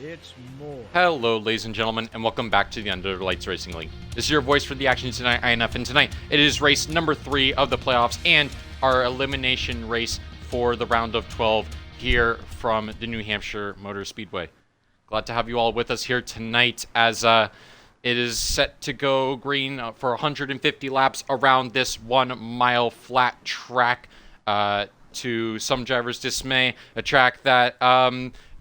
It's more. Hello, ladies and gentlemen, and welcome back to the Under the Lights Racing League. This is your voice for the action tonight, INF, and tonight it is race number 3 of the playoffs and our elimination race for the round of 12 here from the New Hampshire Motor Speedway. Glad to have you all with us here tonight as it is set to go green for 150 laps around this 1 mile flat track, to some drivers' dismay, a track that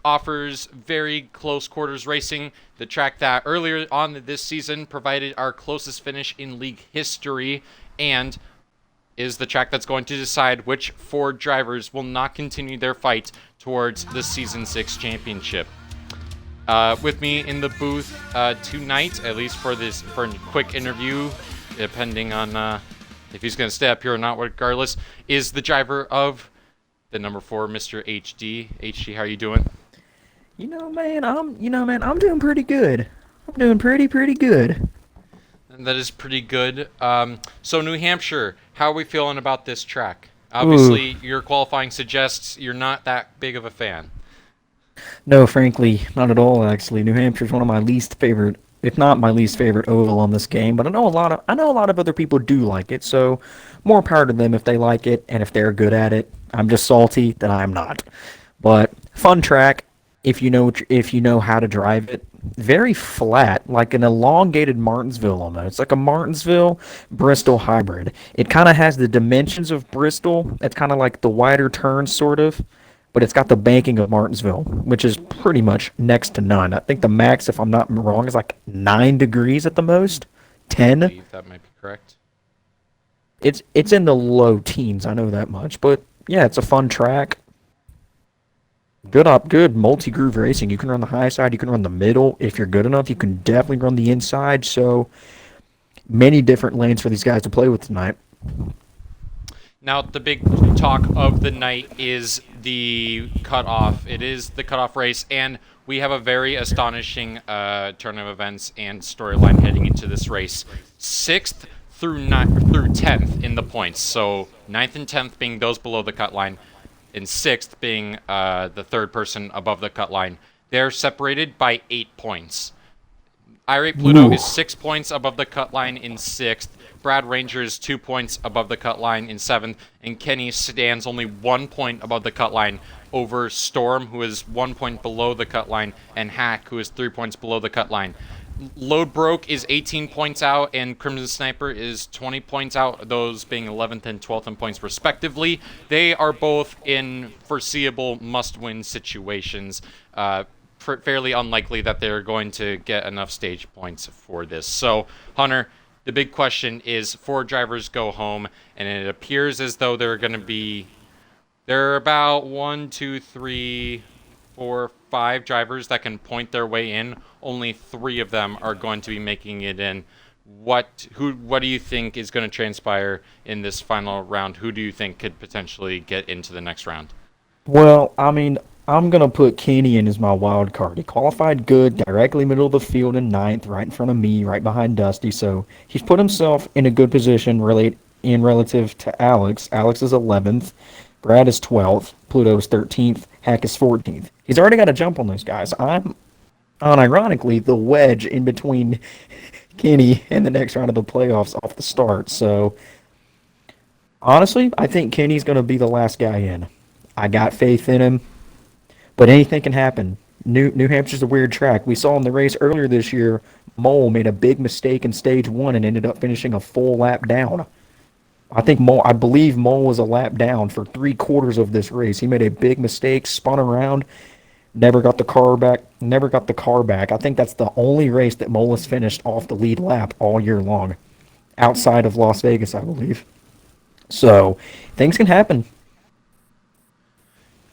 offers very close quarters racing. The track that earlier on this season provided our closest finish in league history, and is the track that's going to decide which 4 drivers will not continue their fight towards the Season 6 championship. With me in the booth tonight, at least for a quick interview, depending on if he's going to stay up here or not, regardless, is the driver of the number 4, Mr. HD. HD, how are you doing? I'm doing pretty good. I'm doing pretty good. And that is pretty good. So New Hampshire, how are we feeling about this track? Obviously, your qualifying suggests you're not that big of a fan. No, frankly, not at all, actually. New Hampshire's one of my least favorite, if not my least favorite oval on this game, but I know a lot of other people do like it, so more power to them if they like it and if they're good at it. I'm just salty that I'm not. But fun track if you know how to drive it. Very flat, like an elongated Martinsville almost. It's like a Martinsville Bristol hybrid. It kind of has the dimensions of Bristol. It's kind of like the wider turns, sort of, but it's got the banking of Martinsville, which is pretty much next to none. I think the max, if I'm not wrong, is like 9 degrees at the most. 10. I believe that might be correct. It's in the low teens, I know that much. But yeah, it's a fun track. Good multi-groove racing. You can run the high side, you can run the middle. If you're good enough, you can definitely run the inside. So many different lanes for these guys to play with tonight. Now, the big talk of the night is the cutoff. It is the cutoff race, and we have a very astonishing turn of events and storyline heading into this race. 6th through 10th in the points. So 9th and 10th being those below the cut line, and 6th being the third person above the cut line. They're separated by 8 points. Irate Pluto is 6 points above the cut line in 6th. Brad Ranger is 2 points above the cut line in 7th. And Kenny stands only 1 point above the cut line over Storm, who is 1 point below the cut line, and Hack, who is 3 points below the cut line. Load Broke is 18 points out, and Crimson Sniper is 20 points out, those being 11th and 12th in points respectively. They are both in foreseeable must-win situations. Fairly unlikely that they're going to get enough stage points for this. So, Hunter, the big question is 4 drivers go home, and it appears as though there are about 5 drivers that can point their way in. Only 3 of them are going to be making it in. What do you think is going to transpire in this final round? Who do you think could potentially get into the next round? Well, I mean, I'm going to put Kenny in as my wild card. He qualified good, directly middle of the field in 9th, right in front of me, right behind Dusty. So he's put himself in a good position relative to Alex. Alex is 11th. Brad is 12th. Pluto is 13th. Hack is 14th. He's already got a jump on those guys. I'm, unironically, the wedge in between Kenny and the next round of the playoffs off the start. So, honestly, I think Kenny's going to be the last guy in. I got faith in him, but anything can happen. New Hampshire's a weird track. We saw in the race earlier this year, Mole made a big mistake in stage 1 and ended up finishing a full lap down. I believe Mole was a lap down for 3/4 of this race. He made a big mistake, spun around, never got the car back. I think that's the only race that Mole has finished off the lead lap all year long, outside of Las Vegas, I believe. So, things can happen.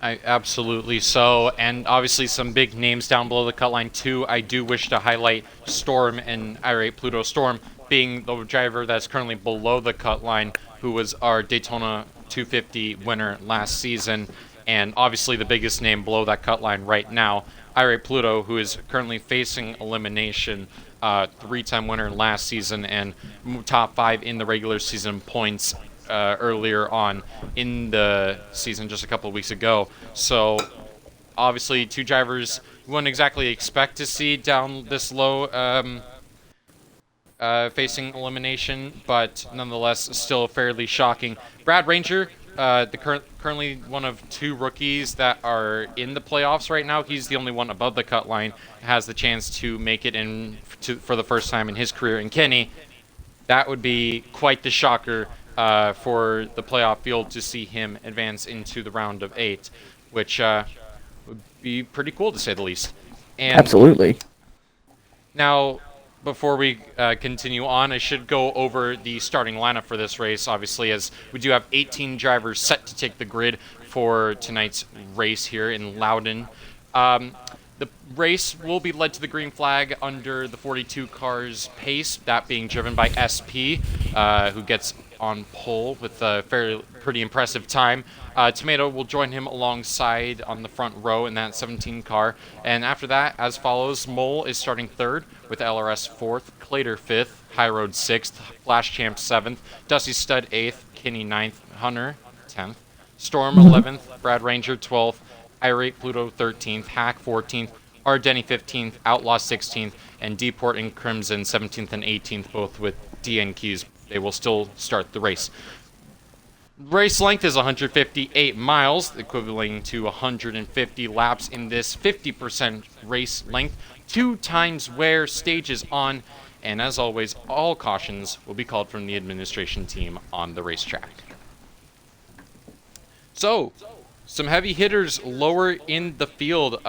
Absolutely so, and obviously some big names down below the cut line too. I do wish to highlight Storm and Irate Pluto. Storm being the driver that's currently below the cut line, who was our Daytona 250 winner last season, and obviously the biggest name below that cut line right now, Irate Pluto, who is currently facing elimination, 3-time winner last season and top 5 in the regular season points earlier on in the season just a couple of weeks ago. So obviously 2 drivers wouldn't exactly expect to see down this low facing elimination, but nonetheless still fairly shocking. Brad Ranger, currently one of 2 rookies that are in the playoffs right now. He's the only one above the cut line, has the chance to make it for the first time in his career. And Kenny, that would be quite the shocker for the playoff field to see him advance into the round of 8, which would be pretty cool to say the least. And Absolutely. now, before we continue on, I should go over the starting lineup for this race, obviously, as we do have 18 drivers set to take the grid for tonight's race here in Loudon. The race will be led to the green flag under the 42 cars pace, that being driven by SP, who gets on pole with a pretty impressive time. Tomato will join him alongside on the front row in that 17 car. And after that, as follows, Mole is starting 3rd with LRS 4th, Clater 5th, High Road 6th, Flash Champ 7th, Dusty Stud 8th, Kinney 9th, Hunter 10th, Storm 11th, Brad Ranger 12th, Irate Pluto 13th, Hack 14th, Denny 15th, Outlaw 16th, and Deport and Crimson 17th and 18th, both with DN keys. They will still start the race. Race length is 158 miles, equivalent to 150 laps in this 50% race length, 2 times wear, stages on, and as always, all cautions will be called from the administration team on the racetrack. So, some heavy hitters lower in the field.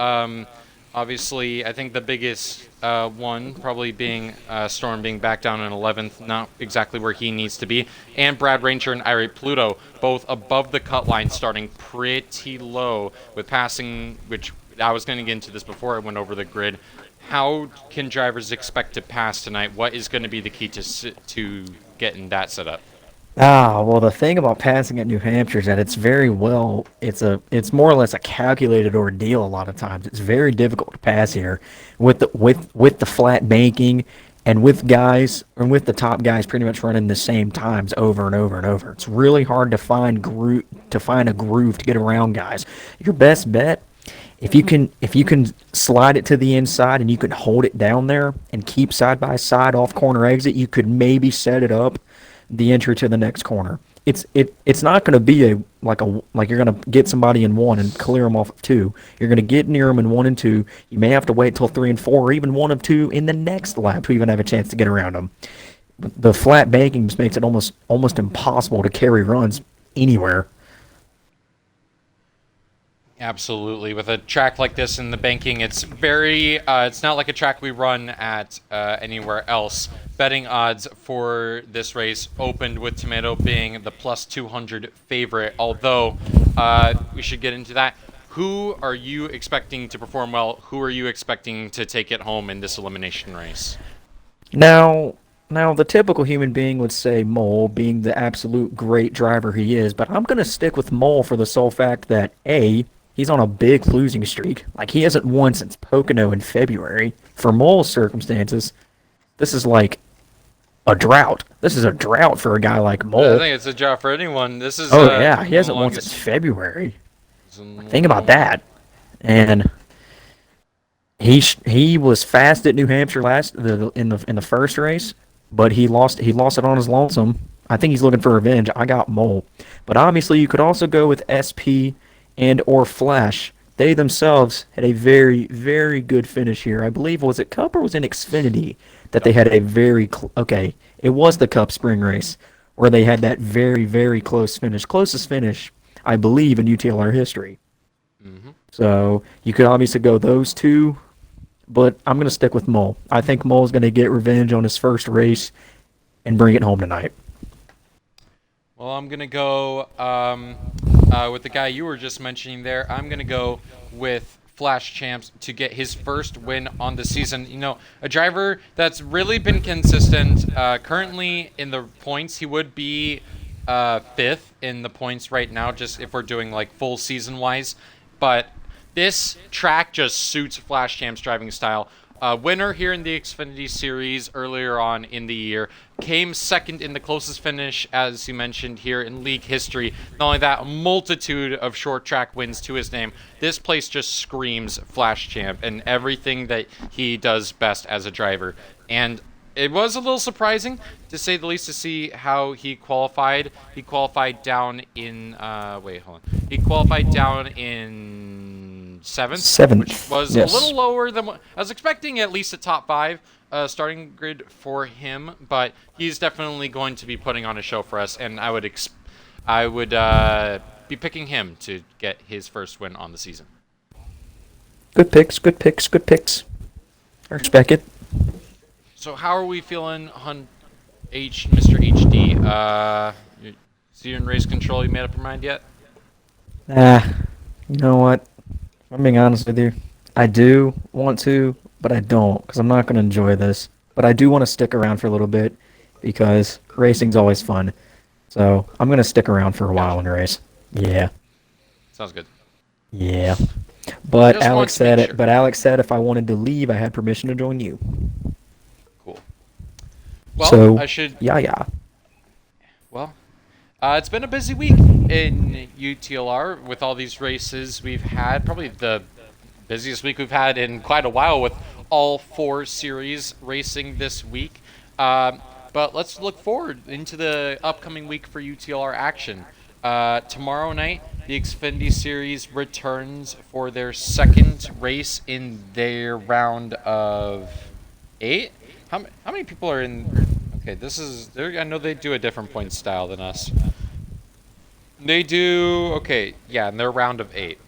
Obviously, I think the biggest one probably being Storm being back down in 11th, not exactly where he needs to be, and Brad Ranger and Irate Pluto, both above the cut line, starting pretty low with passing, which I was going to get into this before I went over the grid. How can drivers expect to pass tonight? What is going to be the key to getting that set up? Well, the thing about passing at New Hampshire is that it's more or less a calculated ordeal a lot of times. It's very difficult to pass here with the flat banking and with the top guys pretty much running the same times over and over and over. It's really hard to find a groove to get around guys. Your best bet, if you can slide it to the inside and you can hold it down there and keep side by side off corner exit, you could maybe set it up the entry to the next corner. It's not going to be like you're going to get somebody in 1 and clear them off of 2. You're going to get near them in 1 and 2. You may have to wait till 3 and 4, or even 1 of 2 in the next lap to even have a chance to get around them. The flat banking just makes it almost impossible to carry runs anywhere. Absolutely. With a track like this in the banking, it's it's not like a track we run at anywhere else. Betting odds for this race opened with Tomato being the plus 200 favorite, although we should get into that. Who are you expecting to perform well? Who are you expecting to take it home in this elimination race? Now, the typical human being would say Mole, being the absolute great driver he is, but I'm going to stick with Mole for the sole fact that, A, he's on a big losing streak. Like, he hasn't won since Pocono in February. For Mole's circumstances, this is like a drought. This is a drought for a guy like Mole. I think it's a drought for anyone. This is yeah, he hasn't won since February. Think about that. And he was fast at New Hampshire in the first race, but he lost it on his lonesome. I think he's looking for revenge. I got Mole. But obviously you could also go with SP and or Flash. They themselves had a very, very good finish here. I believe, was it Cup or was it Xfinity that they had a okay, it was the Cup Spring Race where they had that very, very close finish. Closest finish, I believe, in UTLR history. Mm-hmm. So you could obviously go those two, but I'm going to stick with Mole. I think Mole's going to get revenge on his first race and bring it home tonight. Well, I'm going to go with the guy you were just mentioning there. I'm going to go with Flash Champs to get his first win on the season. You know, a driver that's really been consistent. Currently in the points, he would be 5th in the points right now, just if we're doing like full season-wise. But this track just suits Flash Champ's driving style. Winner here in the Xfinity Series earlier on in the year. Came second in the closest finish, as you mentioned, here in league history. Not only that, a multitude of short track wins to his name. This place just screams Flash Champ and everything that he does best as a driver. And it was a little surprising, to say the least, to see how he qualified. He qualified down in wait, hold on. He qualified down in seventh, which Seventh. was a Yes. little lower than what I was expecting. At least a top five starting grid for him, but he's definitely going to be putting on a show for us, and I would be picking him to get his first win on the season. Good picks. Good picks. Good picks. I respect it. So how are we feeling, Mr. HD? So you're in race control. You made up your mind yet? You know what? If I'm being honest with you, I do want to, but I don't, because I'm not going to enjoy this. But I do want to stick around for a little bit, because racing's always fun. So I'm going to stick around for a while Gotcha. in a race. Yeah. Sounds good. Yeah. But Just want Alex to make said sure. it. But Alex said if I wanted to leave, I had permission to join you. Cool. Well, So, I should. yeah. Well, it's been a busy week in UTLR with all these races we've had. Probably the busiest week we've had in quite a while, with all 4 series racing this week. But let's look forward into the upcoming week for UTLR action. Tomorrow night, the Xfinity Series returns for their second race in their round of 8. How many people are in? Okay, I know they do a different point style than us. They do, okay, yeah, in their round of 8.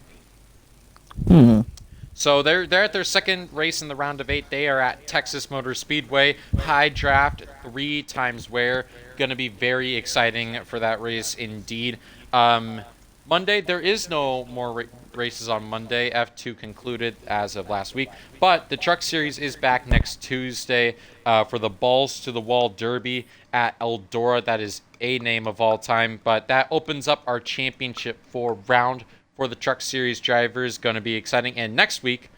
Hmm. So they're at their second race in the round of 8. They are at Texas Motor Speedway, high draft, 3 times wear. Going to be very exciting for that race indeed. Monday, there is no more races on Monday. F2 concluded as of last week. But the Truck Series is back next Tuesday for the Balls to the Wall Derby at Eldora. That is a name of all time. But that opens up our championship round for the Truck Series drivers. Going to be exciting. And next week,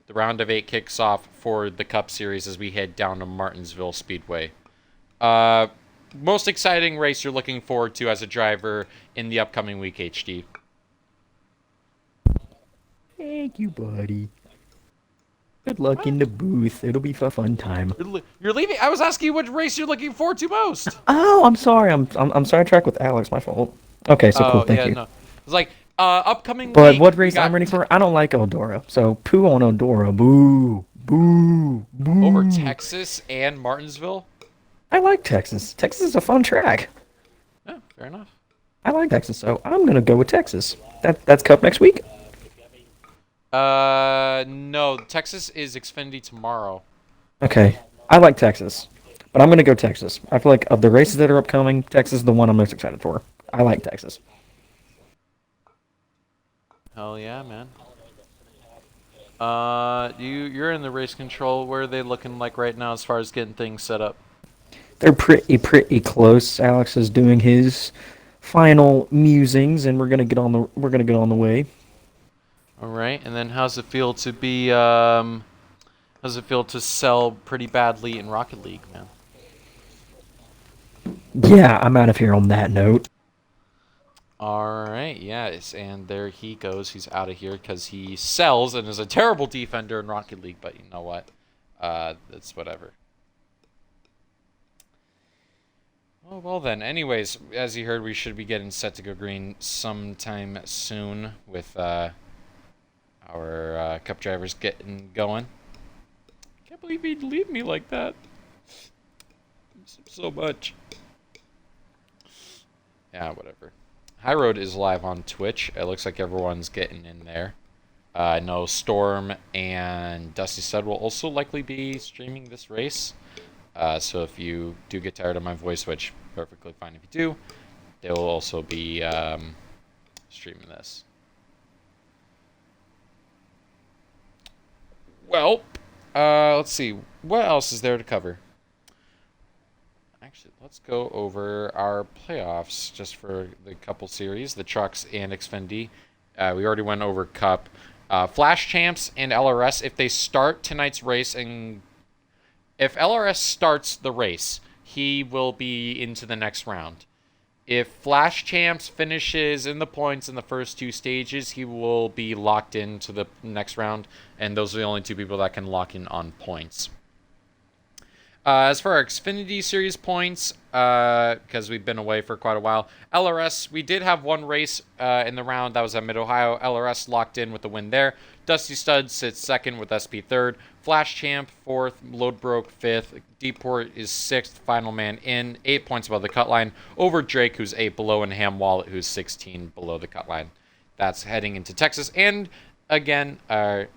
the round of 8 kicks off for the Cup Series as we head down to Martinsville Speedway. Most exciting race you're looking forward to as a driver in the upcoming week, HD? Thank you, buddy. Good luck in the booth. It'll be a fun time. You're leaving? I was asking you what race you're looking forward to most. Oh, I'm sorry. I'm sidetracked with Alex. My fault. Okay, so cool. Oh, Thank yeah, you. no. It's like, upcoming But week. what we race got I'm ready for? I don't like Eldora. So poo on Eldora. Boo. Boo. Boo. over Texas and Martinsville. I like Texas. Texas is a fun track. Yeah, fair enough. I like Texas, so I'm gonna go with Texas. That's Cup next week. No, Texas is Xfinity tomorrow. Okay, I like Texas, but I'm gonna go Texas. I feel like of the races that are upcoming, Texas is the one I'm most excited for. I like Texas. Hell yeah, man. You're in the race control. Where are they looking like right now as far as getting things set up? They're pretty close. Alex is doing his final musings, and we're gonna get on the way. All right, and then how's it feel to be how's it feel to sell pretty badly in Rocket League, man? Yeah, I'm out of here on that note. All right, yes, and there he goes. He's out of here because he sells and is a terrible defender in Rocket League. But you know what? That's whatever. Oh, well then. Anyways, as you heard, we should be getting set to go green sometime soon with our cup drivers getting going. Can't believe he'd leave me like that. Miss him so much. Yeah, whatever. High Road is live on Twitch. It looks like everyone's getting in there. I know Storm and Dusty Stud will also likely be streaming this race. So if you do get tired of my voice, which perfectly fine if you do, they will also be streaming this. Well, let's see. What else is there to cover? Actually, let's go over our playoffs just for the couple series, the Trucks and Xfinity. We already went over Cup. Flash Champs and LRS, if they start tonight's race, and if LRS starts the race, he will be into the next round. If Flash Champs finishes in the points in the first 2 stages, he will be locked into the next round, and those are the only 2 people that can lock in on points. As for our Xfinity Series points, because we've been away for quite a while, LRS, we did have 1 race in the round. That was at Mid-Ohio. LRS locked in with the win there. Dusty Stud sits 2nd with SP 3rd. Flash Champ 4th. Load Broke 5th. Deport is 6th. Final Man in. 8 points above the cut line. Over Drake, who's 8 below, and Ham Wallet, who's 16 below the cut line. That's heading into Texas. And, again, a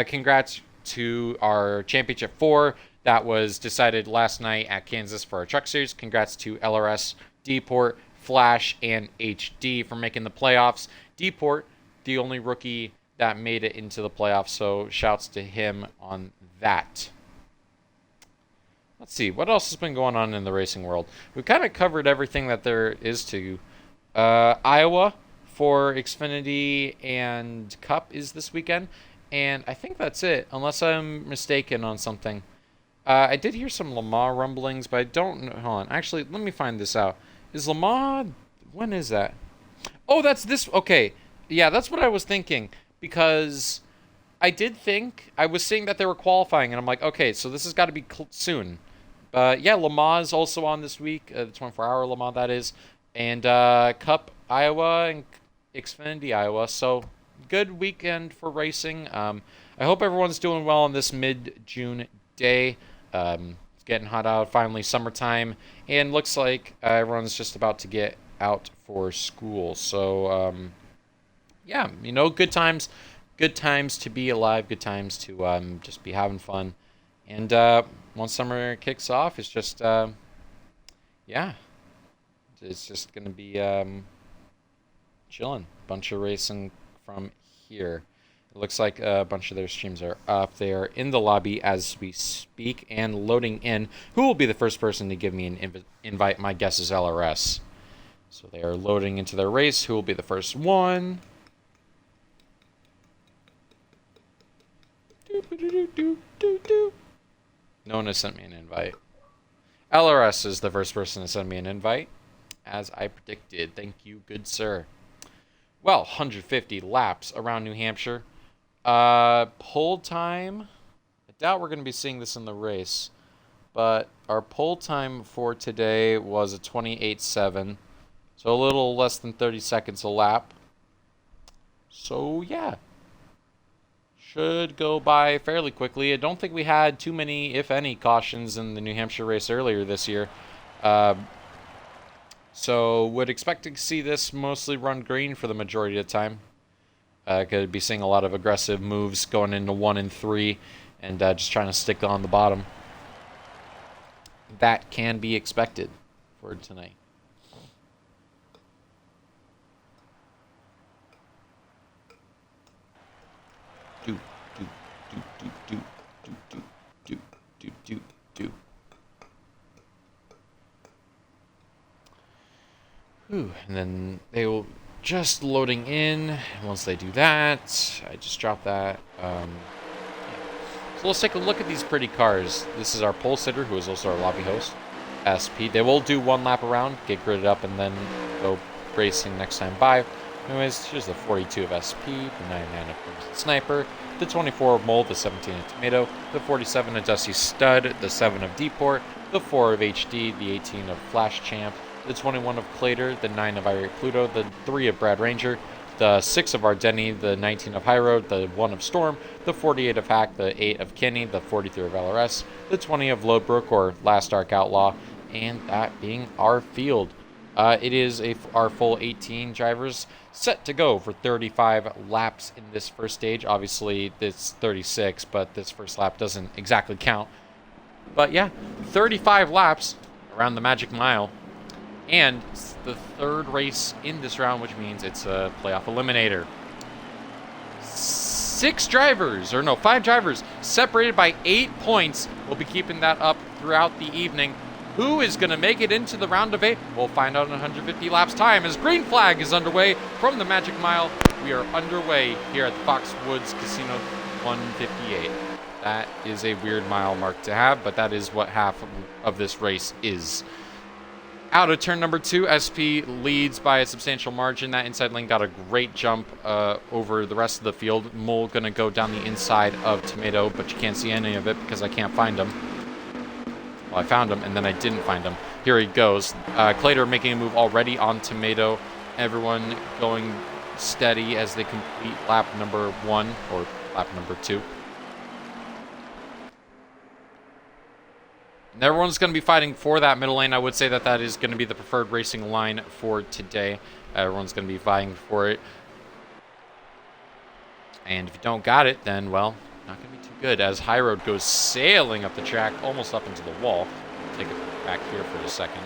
congrats to our Championship 4. That was decided last night at Kansas for our Truck Series. Congrats to LRS, Deport, Flash, and HD for making the playoffs. Deport, the only rookie that made it into the playoffs, so shouts to him on that. Let's see, what else has been going on in the racing world? We've kind of covered everything that there is to. Iowa for Xfinity and Cup is this weekend, and I think that's it, unless I'm mistaken on something. I did hear some Le Mans rumblings, but I don't know. Hold on. Actually, let me find this out. Is Le Mans... When is that? Oh, that's this... Okay. Yeah, that's what I was thinking. Because I did think... I was seeing that they were qualifying, and I'm like, okay, so this has got to be soon. Yeah, Le Mans is also on this week. The 24-hour Le Mans, that is. And Cup, Iowa, and Xfinity, Iowa. So, good weekend for racing. I hope everyone's doing well on this mid-June day. It's getting hot out, finally summertime, and looks like everyone's just about to get out for school. So, yeah, you know, good times to be alive, good times to just be having fun. And once summer kicks off, it's just, yeah, it's just going to be chilling. Bunch of racing from here. It looks like a bunch of their streams are up. They are in the lobby as we speak and loading in. Who will be the first person to give me an invite? My guess is LRS. So they are loading into their race. Who will be the first one? No one has sent me an invite. LRS is the first person to send me an invite, as I predicted. Thank you, good sir. Well, 150 laps around New Hampshire. Pole time, I doubt we're going to be seeing this in the race, but our pole time for today was a 28.7, so a little less than 30 seconds a lap. So, yeah, should go by fairly quickly. I don't think we had too many, if any, cautions in the New Hampshire race earlier this year. So, would expect to see this mostly run green for the majority of the time. Could be seeing a lot of aggressive moves going into 1 and 3 and just trying to stick on the bottom. That can be expected for tonight. Do, do, do, do, do, do, do, do, do, do. Whew, and then they will... Just loading in. Once they do that, I just drop that. So let's take a look at these pretty cars. This is our pole sitter, who is also our lobby host, SP. They will do 1 lap around, get gridded up, and then go racing next time by. Anyways, here's the 42 of SP, the 99 of Crimson Sniper, the 24 of Mold, the 17 of Tomato, the 47 of Dusty Stud, the 7 of Deport, the 4 of HD, the 18 of Flash Champ, the 21 of Clater, the 9 of Irate Pluto, the 3 of Brad Ranger, the 6 of Ardeni, the 19 of High Road, the 1 of Storm, the 48 of Hack, the 8 of Kenny, the 43 of LRS, the 20 of Lodebrook, or Last Dark Outlaw, and that being our field. It is our full 18 drivers set to go for 35 laps in this first stage. Obviously, it's 36, but this first lap doesn't exactly count. But yeah, 35 laps around the Magic Mile. And it's the 3rd race in this round, which means it's a playoff eliminator. 5 drivers separated by 8 points. We'll be keeping that up throughout the evening. Who is going to make it into the round of 8? We'll find out in 150 laps time as green flag is underway from the Magic Mile. We are underway here at the Foxwoods Casino 158. That is a weird mile mark to have, but that is what half of this race is. Out of turn number 2, SP leads by a substantial margin. That inside lane got a great jump over the rest of the field. Mole going to go down the inside of Tomato, but you can't see any of it because I can't find him. Well, I found him, and then I didn't find him. Here he goes. Clater making a move already on Tomato. Everyone going steady as they complete lap number 1, or lap number 2. And everyone's going to be fighting for that middle lane. I would say that that is going to be the preferred racing line for today. Everyone's going to be vying for it. And if you don't got it, then, well, not going to be too good. As High Road goes sailing up the track, almost up into the wall. Take it back here for a second.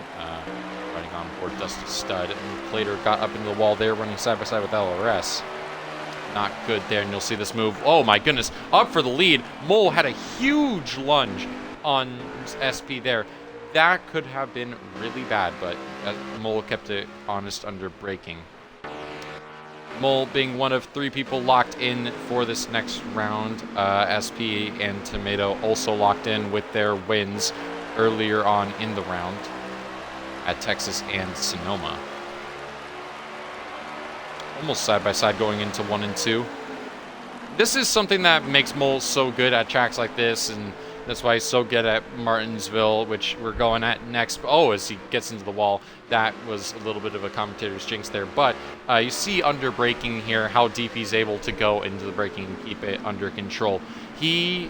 Running on board Dusty Stud. And Plater got up into the wall there, running side by side with LRS. Not good there, and you'll see this move. Oh, my goodness. Up for the lead. Mole had a huge lunge on SP there. That could have been really bad, but Mole kept it honest under braking. Mole being one of 3 people locked in for this next round. SP and Tomato also locked in with their wins earlier on in the round at Texas and Sonoma. Almost side by side going into 1 and 2. This is something that makes Mole so good at tracks like this, and that's why he's so good at Martinsville, which we're going at next. Oh, as he gets into the wall, that was a little bit of a commentator's jinx there. But you see under braking here how deep he's able to go into the braking and keep it under control. He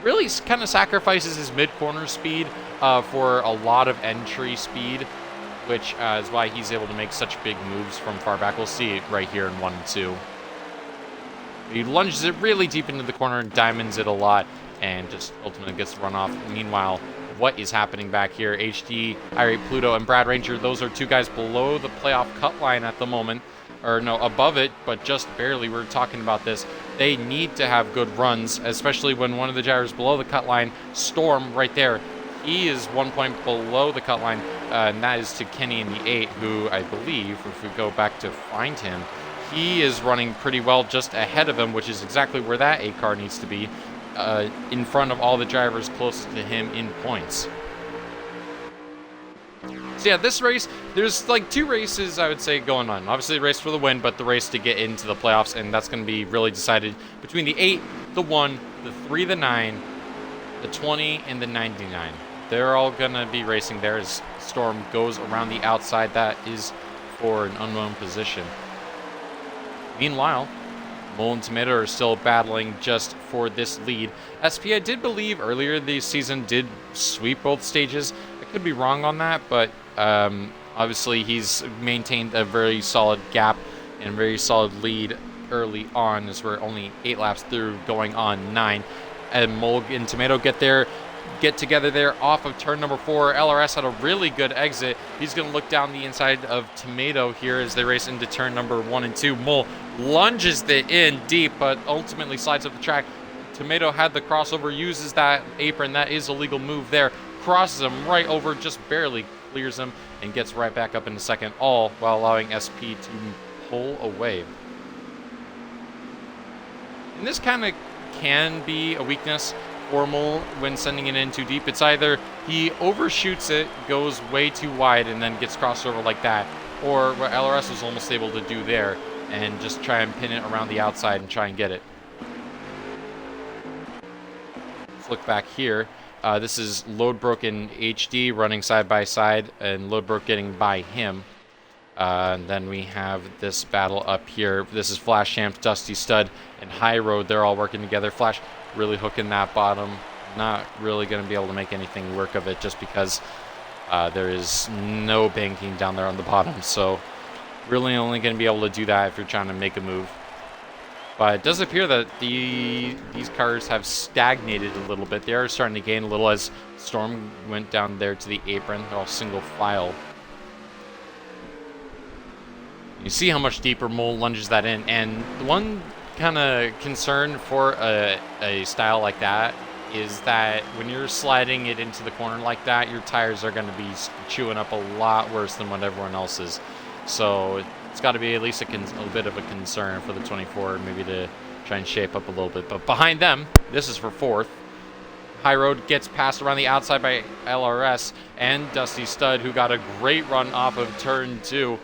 really kind of sacrifices his mid-corner speed for a lot of entry speed, which is why he's able to make such big moves from far back. We'll see it right here in 1 and 2. He lunges it really deep into the corner and diamonds it a lot, and just ultimately gets run off. Meanwhile, what is happening back here? HD, Irate Pluto, and Brad Ranger, those are 2 guys below the playoff cut line at the moment. Or no, above it, but just barely. We're talking about this. They need to have good runs, especially when one of the drivers below the cut line, Storm, right there. He is 1 point below the cut line, and that is to Kenny in the 8, who I believe, if we go back to find him, he is running pretty well just ahead of him, which is exactly where that 8 car needs to be. In front of all the drivers closest to him in points. So yeah, this race, there's like 2 races I would say going on. Obviously the race for the win, but the race to get into the playoffs, and that's going to be really decided between the 8, the 1, the 3, the 9, the 20, and the 99. They're all going to be racing there as Storm goes around the outside. That is for an unknown position. Meanwhile, Mole and Tomato are still battling just for this lead. SP, I did believe earlier this season did sweep both stages. I could be wrong on that, but obviously he's maintained a very solid gap and very solid lead early on, as we're only 8 laps through, going on 9. And Mole and Tomato get together there off of turn number 4. LRS had a really good exit. He's going to look down the inside of Tomato here as they race into turn number 1 and 2. Mole lunges it in deep, but ultimately slides up the track. Tomato had the crossover, uses that apron. That is a legal move there. Crosses him right over, just barely clears him, and gets right back up into second, all while allowing SP to pull away. And this kind of can be a weakness for Mole when sending it in too deep. It's either he overshoots it, goes way too wide, and then gets crossed over like that, or what LRS was almost able to do there, and just try and pin it around the outside and try and get it. Let's look back here. This is Loadbrook and HD running side by side, and Loadbrook getting by him. And then we have this battle up here. This is Flash Champ, Dusty Stud, and High Road. They're all working together. Flash really hooking that bottom. Not really going to be able to make anything work of it just because there is no banking down there on the bottom. So really only going to be able to do that if you're trying to make a move. But it does appear that these cars have stagnated a little bit. They are starting to gain a little as Storm went down there to the apron. They're all single file. You see how much deeper Mole lunges that in. And the one kind of concern for a style like that is that when you're sliding it into the corner like that, your tires are going to be chewing up a lot worse than what everyone else is. So it's got to be at least a bit of a concern for the 24, maybe to try and shape up a little bit. But behind them, this is for 4th. High Road gets passed around the outside by LRS and Dusty Stud, who got a great run off of turn 2.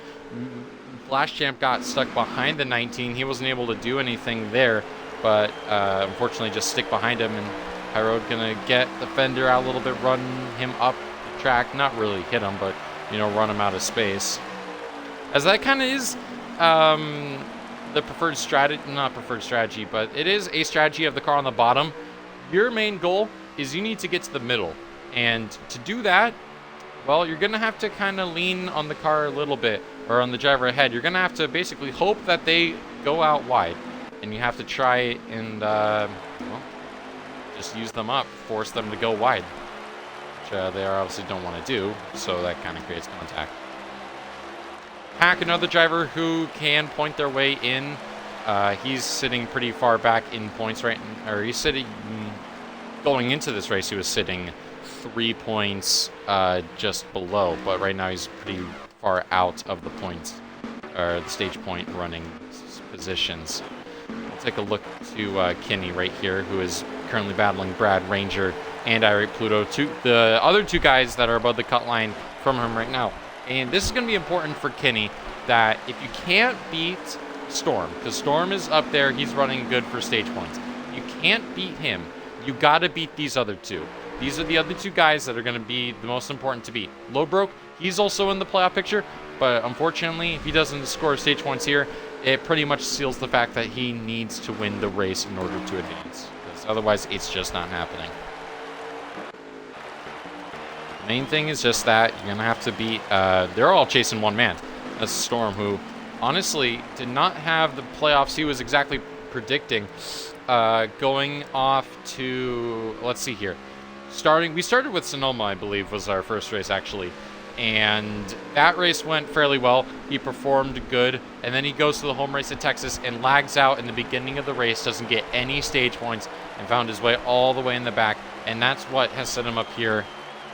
Flash Champ got stuck behind the 19. He wasn't able to do anything there, but unfortunately just stick behind him, and High Road gonna get the fender out a little bit, run him up the track, not really hit him, but run him out of space. As that kind of is the preferred strategy, not preferred strategy, but it is a strategy of the car on the bottom. Your main goal is you need to get to the middle, and to do that, well, you're gonna have to kind of lean on the car a little bit, or on the driver ahead. You're gonna have to basically hope that they go out wide, and you have to try and just use them up, force them to go wide, which they obviously don't want to do, so that kind of creates contact. Pack, another driver who can point their way in. He's sitting pretty far back in points he's sitting, going into this race, he was sitting 3 points just below, but right now he's pretty far out of the points, or the stage point running positions. We'll take a look to Kenny right here, who is currently battling Brad Ranger and Irate Pluto, the other 2 guys that are above the cut line from him right now. And this is going to be important for Kenny, that if you can't beat Storm, because Storm is up there, he's running good for stage points. You can't beat him. You got to beat these other 2. These are the other 2 guys that are going to be the most important to beat. Lowbroke, he's also in the playoff picture, but unfortunately, if he doesn't score stage points here, it pretty much seals the fact that he needs to win the race in order to advance, because otherwise it's just not happening. The main thing is just that you're going to have to beat, they're all chasing one man. That's Storm, who honestly did not have the playoffs he was exactly predicting. Going off to, let's see here. We started with Sonoma, I believe, was our first race actually. And that race went fairly well. He performed good. And then he goes to the home race at Texas and lags out in the beginning of the race, doesn't get any stage points, and found his way all the way in the back. And that's what has set him up here.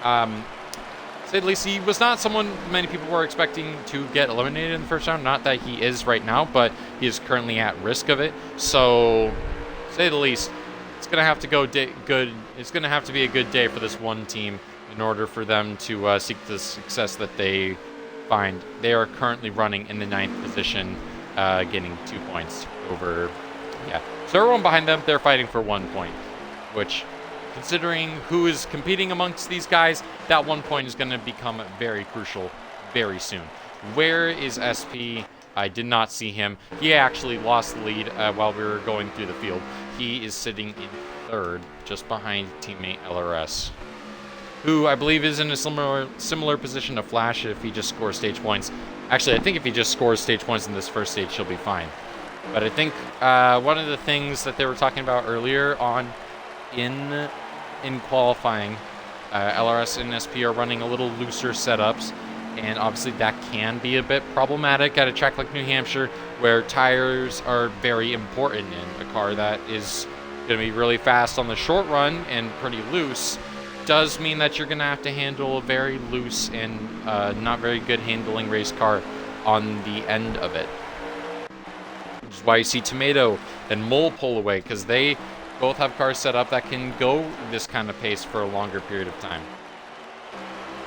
Say at least he was not someone many people were expecting to get eliminated in the first round. Not that he is right now, but he is currently at risk of it. So, say the least, it's gonna have to go good. It's gonna have to be a good day for this one team in order for them to seek the success that they find. They are currently running in the 9th position, getting 2 points over. Yeah, so everyone behind them, they're fighting for 1 point, which, considering who is competing amongst these guys, that 1 point is going to become very crucial very soon. Where is SP? I did not see him. He actually lost the lead while we were going through the field. He is sitting in 3rd, just behind teammate LRS, who I believe is in a similar position to Flash if he just scores stage points. Actually, I think if he just scores stage points in this first stage, he'll be fine. But I think one of the things that they were talking about earlier on in qualifying, LRS and SP are running a little looser setups, and obviously that can be a bit problematic at a track like New Hampshire, where tires are very important, in a car that is going to be really fast on the short run and pretty loose does mean that you're going to have to handle a very loose and not very good handling race car on the end of it. Which is why you see Tomato and Mole pull away, because they both have cars set up that can go this kind of pace for a longer period of time.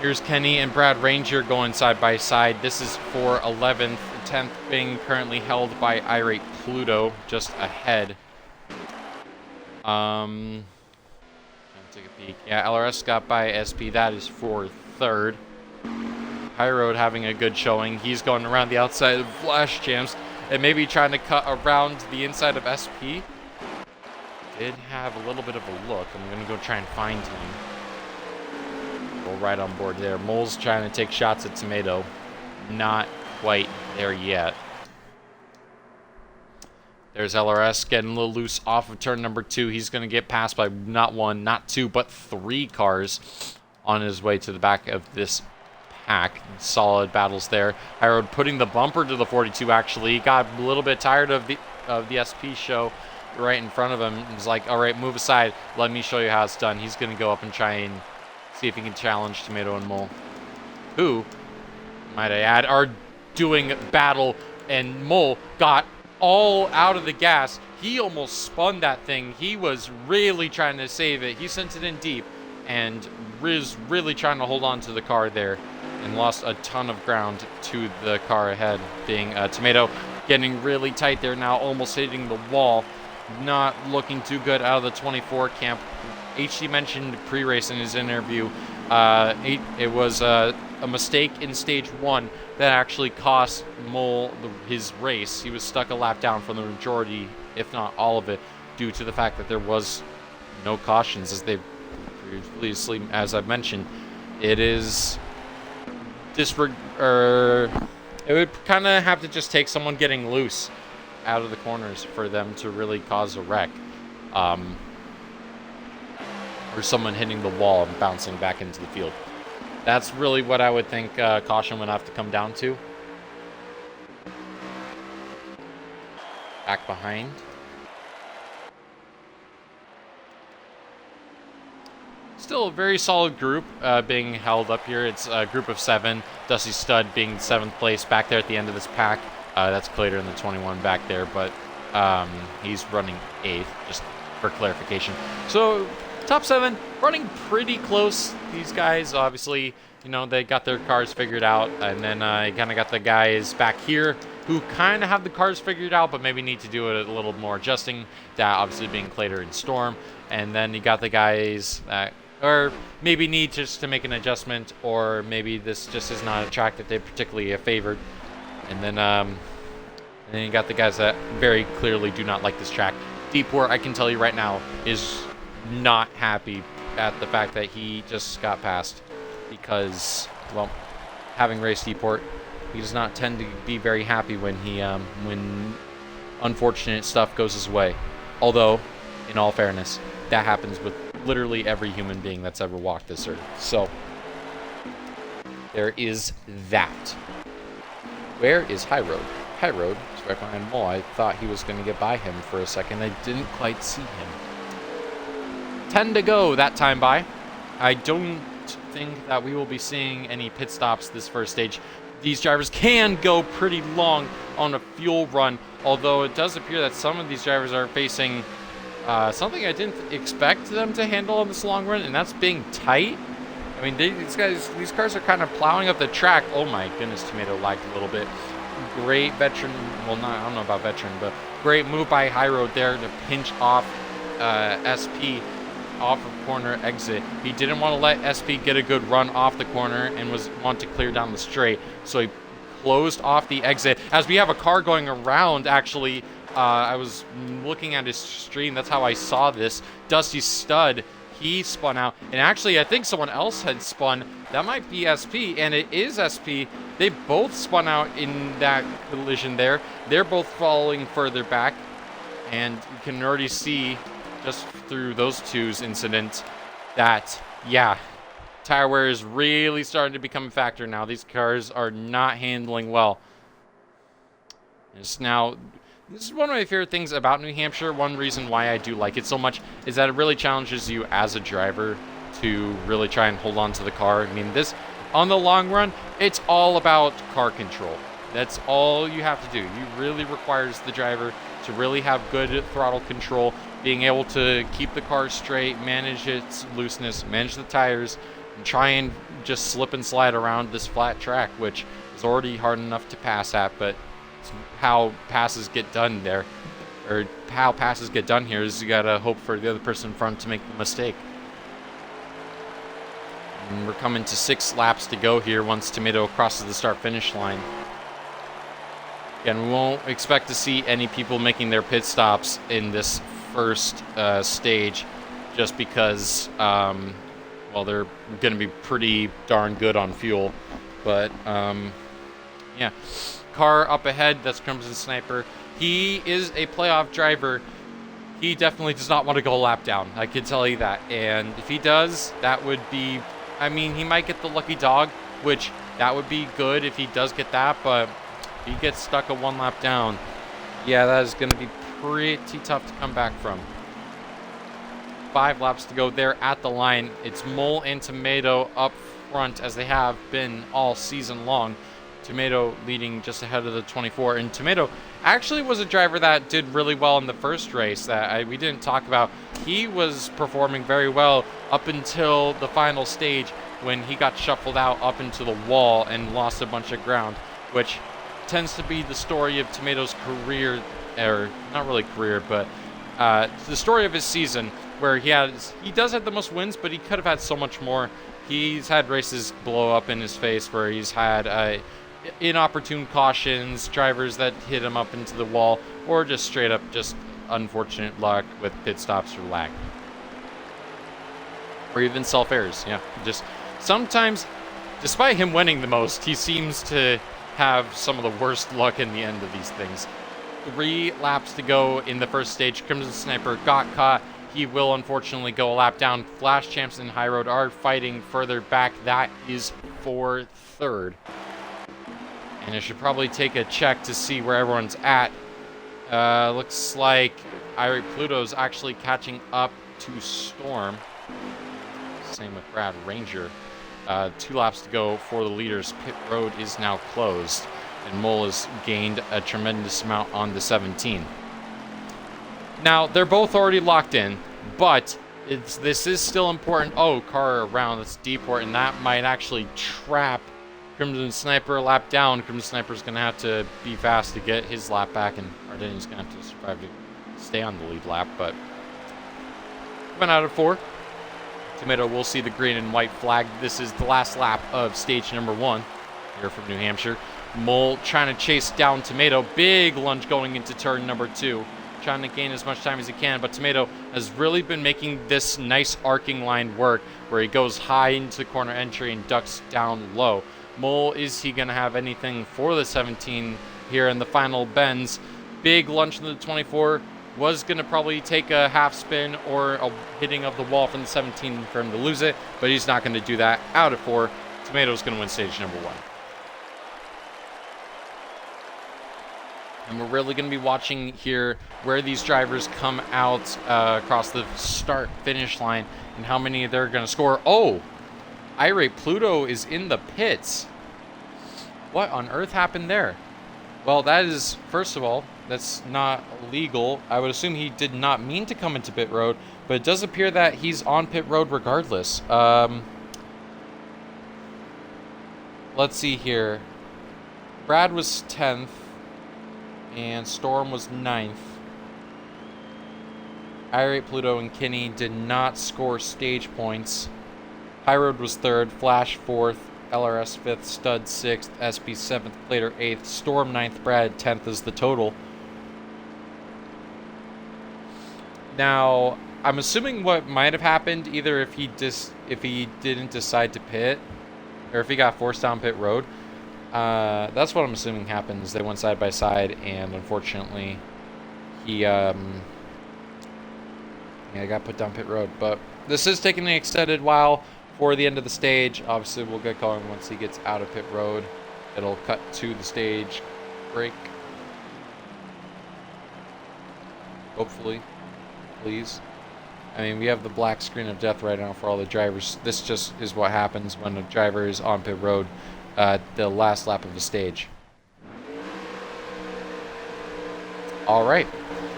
Here's Kenny and Brad Ranger going side by side. This is for 11th. 10th being currently held by Irate Pluto, just ahead. Take a peek. Yeah, LRS got by SP. That is for 3rd. High Road having a good showing. He's going around the outside of Flash Champs and maybe trying to cut around the inside of SP. Did have a little bit of a look. I'm going to go try and find him. Go right on board there. Mole's trying to take shots at Tomato. Not quite there yet. There's LRS getting a little loose off of turn number 2. He's going to get passed by not 1, not 2, but 3 cars on his way to the back of this pack. Solid battles there. High Road putting the bumper to the 42, actually. He got a little bit tired of the SP show. right in front of him. He's like, all right, move aside. Let me show you how it's done. He's going to go up and try and see if he can challenge Tomato and Mole, who, might I add, are doing battle. And Mole got all out of the gas. He almost spun that thing. He was really trying to save it. He sent it in deep and was really trying to hold on to the car there and lost a ton of ground to the car ahead, being Tomato getting really tight there now, almost hitting the wall. Not looking too good out of the 24 camp. HC mentioned pre-race in his interview, it was a mistake in stage 1 that actually cost Mole his race. He was stuck a lap down for the majority, if not all of it, due to the fact that there was no cautions, as previously, as I've mentioned. It is it would kind of have to just take someone getting loose out of the corners for them to really cause a wreck. Or someone hitting the wall and bouncing back into the field. That's really what I would think caution would have to come down to. Back behind. Still a very solid group being held up here. It's a group of 7. Dusty Stud being 7th place back there at the end of this pack. That's Clater in the 21 back there, but he's running 8th, just for clarification. So top 7 running pretty close. These guys, obviously, you know, they got their cars figured out, and then you kind of got the guys back here who kind of have the cars figured out, but maybe need to do it a little more adjusting. That obviously being Clater and Storm, and then you got the guys that, or maybe need just to make an adjustment, or maybe this just is not a track that they particularly have favored. And then you got the guys that very clearly do not like this track. Deepwater, I can tell you right now, is not happy at the fact that he just got passed because, well, having raced Deepwater, he does not tend to be very happy when when unfortunate stuff goes his way. Although, in all fairness, that happens with literally every human being that's ever walked this earth. So, there is that. Where is High Road? High Road is right behind Mole. I thought he was going to get by him for a second. I didn't quite see him. 10 to go that time by. I don't think that we will be seeing any pit stops this first stage. These drivers can go pretty long on a fuel run, although it does appear that some of these drivers are facing something I didn't expect them to handle on this long run, and that's being tight. I mean, these cars are kind of plowing up the track. Oh my goodness, Tomato lagged a little bit. Great veteran, well, I don't know about veteran, but great move by High Road there to pinch off SP off of corner exit. He didn't want to let SP get a good run off the corner and want to clear down the straight, so he closed off the exit. As we have a car going around, actually, I was looking at his stream. That's how I saw this. Dusty Stud, he spun out, and actually I think someone else had spun. That might be SP, and it is SP. They both spun out in that collision there. They're both falling further back, and you can already see just through those two's incidents that, yeah, tire wear is really starting to become a factor now. These cars are not handling well. This is one of my favorite things about New Hampshire. One reason why I do like it so much is that it really challenges you as a driver to really try and hold on to the car. I mean, this, on the long run, it's all about car control. That's all you have to do. You really requires the driver to really have good throttle control, being able to keep the car straight, manage its looseness, manage the tires, and try and just slip and slide around this flat track, which is already hard enough to pass at, but how passes get done there, or how passes get done here, is you gotta hope for the other person in front to make the mistake. And we're coming to 6 laps to go here once Tomato crosses the start-finish line. Again, we won't expect to see any people making their pit stops in this first stage, just because, well, they're going to be pretty darn good on fuel. But, yeah. Car up ahead, that's Crimson Sniper. He is a playoff driver. He definitely does not want to go a lap down. I can tell you that. And if he does, that would be, I mean, he might get the lucky dog, which that would be good if he does get that. But if he gets stuck at 1 lap down, yeah, that is going to be pretty tough to come back from. 5 laps to go there at the line. It's Mole and Tomato up front as they have been all season long. Tomato leading just ahead of the 24. And Tomato actually was a driver that did really well in the first race that we didn't talk about. He was performing very well up until the final stage when he got shuffled out up into the wall and lost a bunch of ground, which tends to be the story of Tomato's career, or not really career, but the story of his season, where he does have the most wins, but he could have had so much more. He's had races blow up in his face where he's had inopportune cautions, drivers that hit him up into the wall, or just straight up just unfortunate luck with pit stops or lag. Or even self-errors, yeah. Just sometimes, despite him winning the most, he seems to have some of the worst luck in the end of these things. 3 laps to go in the first stage. Crimson Sniper got caught. He will unfortunately go a lap down. Flash Champs and High Road are fighting further back. That is for third. And I should probably take a check to see where everyone's at. Looks like Irate Pluto's actually catching up to Storm. Same with Brad Ranger. 2 laps to go for the leaders. Pit road is now closed. And Mole has gained a tremendous amount on the 17. Now, they're both already locked in, but this is still important. Oh, car around, that's D-port, and that might actually trap Crimson Sniper a lap down. Crimson Sniper's going to have to be fast to get his lap back, and Ardeni's going to have to survive to stay on the lead lap, but coming out of 4. Tomato will see the green and white flag. This is the last lap of stage number 1 here from New Hampshire. Mole trying to chase down Tomato. Big lunge going into turn number 2. Trying to gain as much time as he can, but Tomato has really been making this nice arcing line work where he goes high into the corner entry and ducks down low. Mole, is he going to have anything for the 17 here in the final bends? Big lunge into the 24. Was going to probably take a half spin or a hitting of the wall from the 17 for him to lose it, but he's not going to do that. Out of 4. Tomato's going to win stage number 1. And we're really going to be watching here where these drivers come out across the start-finish line and how many they're going to score. Oh, Irate Pluto is in the pits. What on earth happened there? Well, that is, first of all, that's not legal. I would assume he did not mean to come into pit road, but it does appear that he's on pit road regardless. Let's see here. Brad was 10th. And Storm was 9th. Irate Pluto and Kinney did not score stage points. High Road was 3rd, Flash 4th, LRS 5th, Stud 6th, SP 7th, Plater 8th, Storm 9th, Brad 10th is the total. Now, I'm assuming what might have happened, either if he didn't decide to pit, or if he got forced down pit road. That's what I'm assuming happens. They went side by side, and unfortunately, he got put down pit road. But this is taking an extended while for the end of the stage. Obviously, we'll get going once he gets out of pit road. It'll cut to the stage break. Hopefully, please. I mean, we have the black screen of death right now for all the drivers. This just is what happens when a driver is on pit road. The last lap of the stage. All right,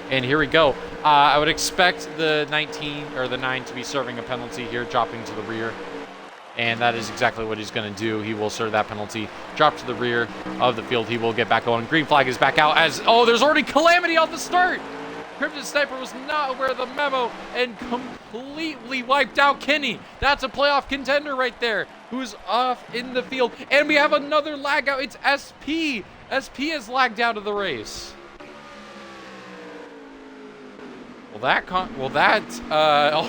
and here we go. I would expect the 19 or the 9 to be serving a penalty here, dropping to the rear, and that is exactly what he's going to do. He will serve that penalty, drop to the rear of the field. He will get back on. Green flag is back out as there's already calamity on the start. Crimson Sniper was not aware of the memo and completely wiped out Kinney. That's a playoff contender right there, who's off in the field. And we have another lag out. It's SP. SP has lagged out of the race. Oh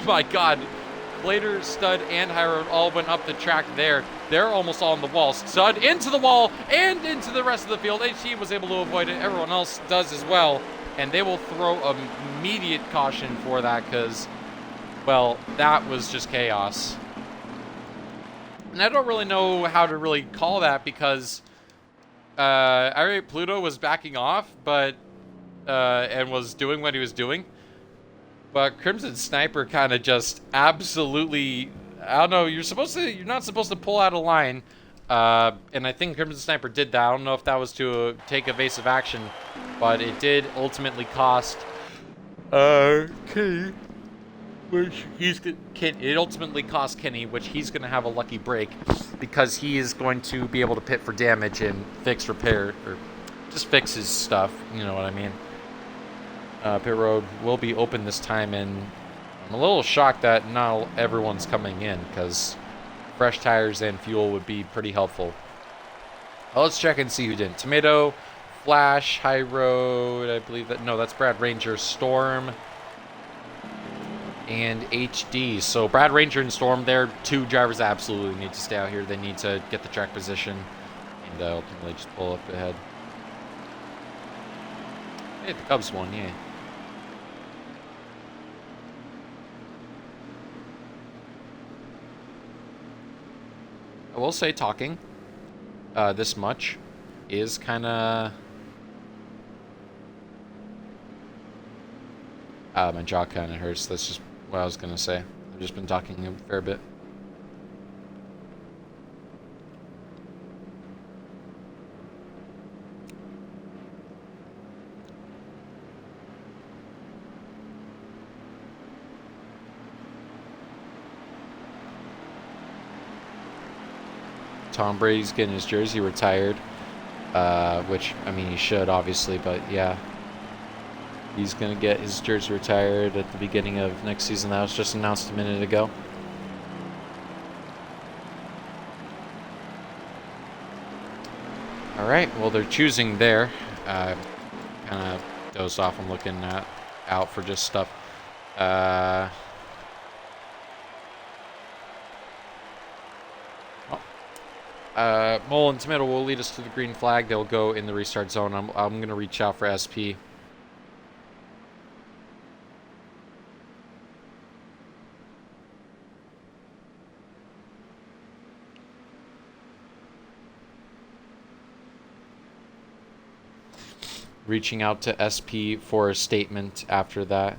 my God. Plater, Stud, and High Road all went up the track there. They're almost all on the wall. Stud into the wall and into the rest of the field. HE was able to avoid it. Everyone else does as well. And they will throw immediate caution for that because, well, that was just chaos. And I don't really know how to really call that because Irate Pluto was backing off, but and was doing what he was doing. But Crimson Sniper kind of just absolutely, I don't know, you're not supposed to pull out a line. And I think Crimson Sniper did that. I don't know if that was to take evasive action, but it did ultimately cost Kenny, it ultimately cost Kenny, which he's going to have a lucky break because he is going to be able to pit for damage and repair, or just fix his stuff. You know what I mean? Pit road will be open this time, and I'm a little shocked that not everyone's coming in because fresh tires and fuel would be pretty helpful. Well, let's check and see who didn't. Tomato, Flash, High Road, I believe that. No, that's Brad Ranger, Storm, and HD. So Brad Ranger and Storm, they're two drivers that absolutely need to stay out here. They need to get the track position and ultimately just pull up ahead. Hey, the Cubs won, yeah. I will say talking this much is kind of... my jaw kind of hurts. That's just what I was going to say. I've just been talking a fair bit. Tom Brady's getting his jersey retired, which, I mean, he should, obviously, but yeah. He's going to get his jersey retired at the beginning of next season. That was just announced a minute ago. All right, well, they're choosing there. Kind of dozed off. I'm looking out for just stuff. Mole and Tomato will lead us to the green flag. They'll go in the restart zone. I'm going to reach out for SP. Reaching out to SP for a statement after that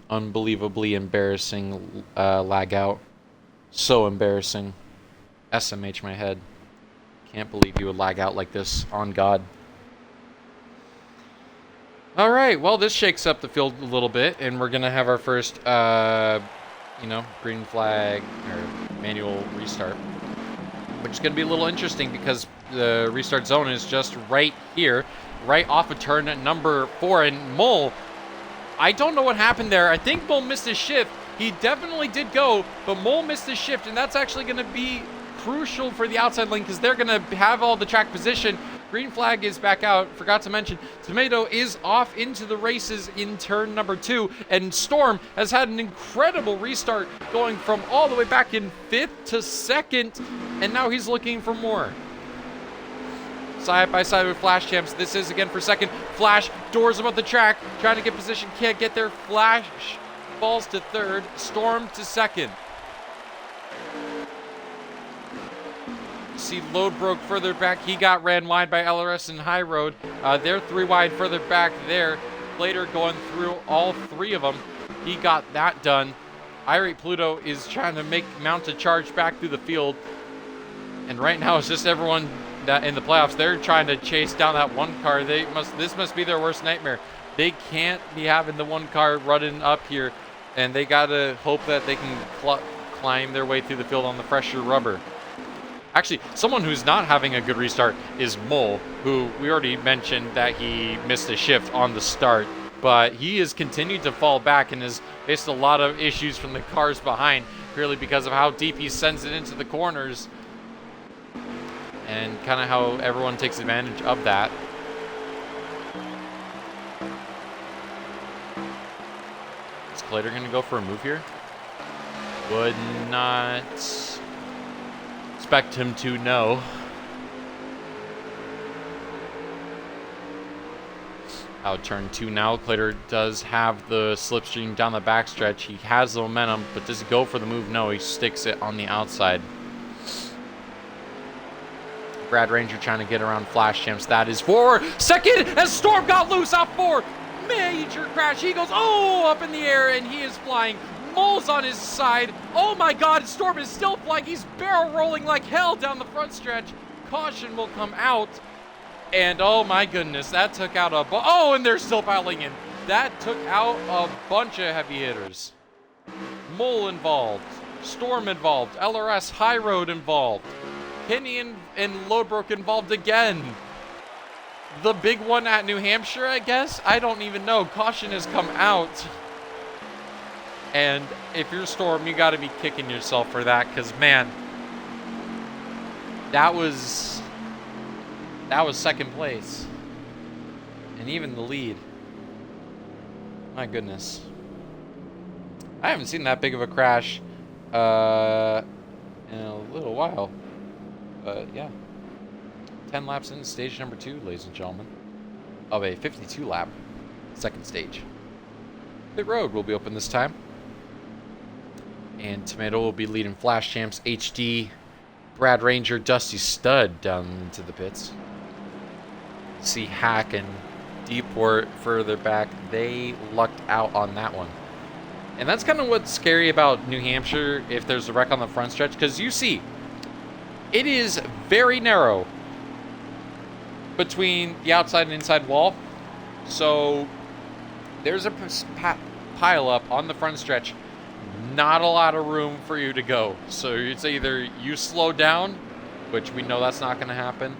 unbelievably embarrassing lag out. So embarrassing. SMH my head. Can't believe you would lag out like this, on God. All right, well, this shakes up the field a little bit, and we're going to have our first, green flag or manual restart, which is going to be a little interesting because the restart zone is just right here, right off of turn number 4. And Mole, I don't know what happened there. I think Mole missed his shift. He definitely did go, but Mole missed his shift, and that's actually going to be crucial for the outside lane because they're going to have all the track position. Green flag is back out. Forgot to mention, Tomato is off into the races in turn number 2, and Storm has had an incredible restart going from all the way back in 5th to 2nd, and now he's looking for more. Side by side with Flash Champs. This is again for 2nd. Flash doors above the track, trying to get position, can't get there. Flash falls to 3rd, Storm to 2nd. See Load broke further back. He got ran wide by LRS and High Road. They're 3 wide further back there. Later going through all 3 of them. He got that done. Irate Pluto is trying to mount a charge back through the field. And right now it's just everyone that in the playoffs. They're trying to chase down that one car. This must be their worst nightmare. They can't be having the one car running up here. And they got to hope that they can climb their way through the field on the fresher rubber. Actually, someone who's not having a good restart is Mole, who we already mentioned that he missed a shift on the start, but he has continued to fall back and has faced a lot of issues from the cars behind, purely because of how deep he sends it into the corners and kind of how everyone takes advantage of that. Is Clater going to go for a move here? Would not expect him to, no. Out turn 2 now. Clater does have the slipstream down the backstretch. He has the momentum, but does he go for the move? No, he sticks it on the outside. Brad Ranger trying to get around Flash Champs. That is for 2nd as Storm got loose out 4. major crash. He goes, oh, up in the air, and he is flying. Mole's on his side. Oh my God, Storm is still flying. He's barrel rolling like hell down the front stretch. Caution will come out. And oh my goodness, that took out oh, and they're still piling in. That took out a bunch of heavy hitters. Mole involved. Storm involved. LRS High Road involved. Kenny and Lodebrook involved again. The big one at New Hampshire, I guess? I don't even know. Caution has come out. And if you're Storm, you got to be kicking yourself for that, because, man, that was second place. And even the lead. My goodness. I haven't seen that big of a crash in a little while. But, yeah. 10 laps in stage number 2, ladies and gentlemen, of a 52-lap second stage. Pit road will be open this time. And Tomato will be leading Flash Champs HD, Brad Ranger, Dusty Stud down into the pits. See Hack and Deport further back. They lucked out on that one. And that's kind of what's scary about New Hampshire if there's a wreck on the front stretch. Because you see, it is very narrow between the outside and inside wall. So there's a pile up on the front stretch. Not a lot of room for you to go. So it's either you slow down, which we know that's not going to happen,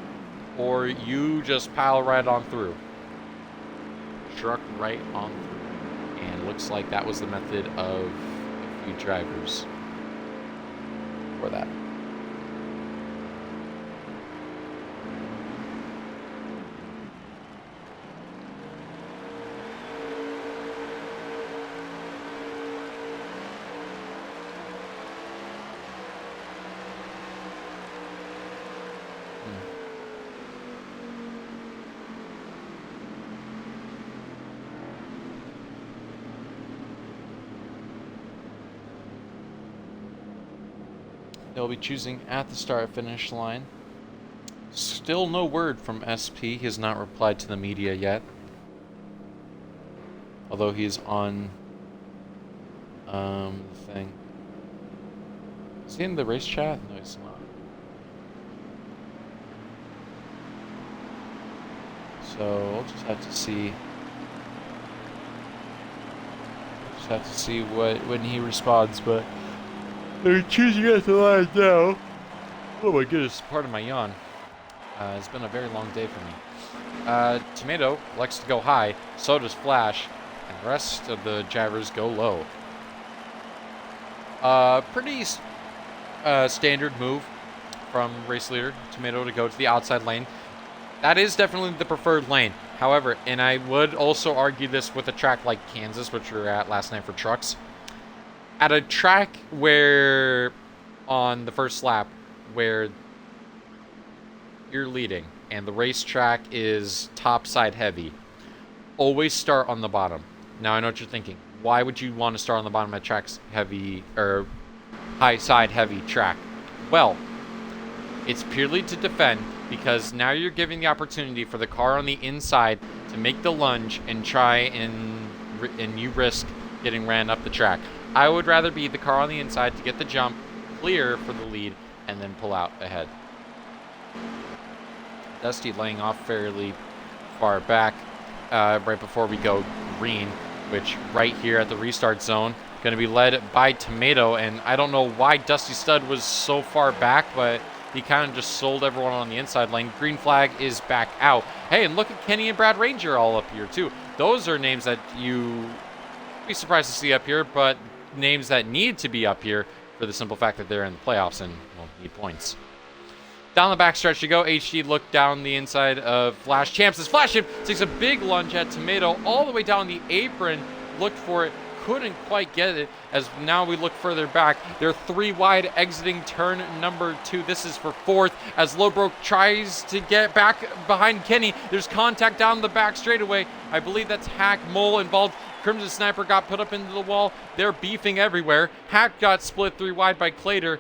or you just pile right on through. Truck right on through. And looks like that was the method of a few drivers for that. They'll be choosing at the start-finish line. Still no word from SP. He has not replied to the media yet. Although he's on the thing. Is he in the race chat? No, he's not. So we'll just have to see. Just have to see when he responds, but they're choosing at the line now. Oh my goodness, pardon my yawn. It's been a very long day for me. Tomato likes to go high, so does Flash, and the rest of the drivers go low. Pretty standard move from race leader Tomato to go to the outside lane. That is definitely the preferred lane. However, and I would also argue this with a track like Kansas, which we were at last night for trucks. At a track where, on the first lap, where you're leading and the racetrack is top side heavy, always start on the bottom. Now I know what you're thinking. Why would you want to start on the bottom of track's heavy or high side heavy track? Well, it's purely to defend, because now you're giving the opportunity for the car on the inside to make the lunge and try and you risk getting ran up the track. I would rather be the car on the inside to get the jump, clear for the lead, and then pull out ahead. Dusty laying off fairly far back right before we go green, which right here at the restart zone, going to be led by Tomato. And I don't know why Dusty Stud was so far back, but he kind of just sold everyone on the inside lane. Green flag is back out. Hey, and look at Kenny and Brad Ranger all up here too. Those are names that you be surprised to see up here, but names that need to be up here for the simple fact that they're in the playoffs and will need points. Down the backstretch you go. HD looked down the inside of Flash Champs as Flash Champ takes a big lunge at Tomato all the way down the apron. Looked for it, couldn't quite get it, as now we look further back. They're 3 wide exiting turn number 2. This is for 4th as Lodebrook tries to get back behind Kenny. There's contact down the back straightaway. I believe that's Hack, Mole involved. Crimson Sniper got put up into the wall. They're beefing everywhere. Hack got split 3 wide by Clater.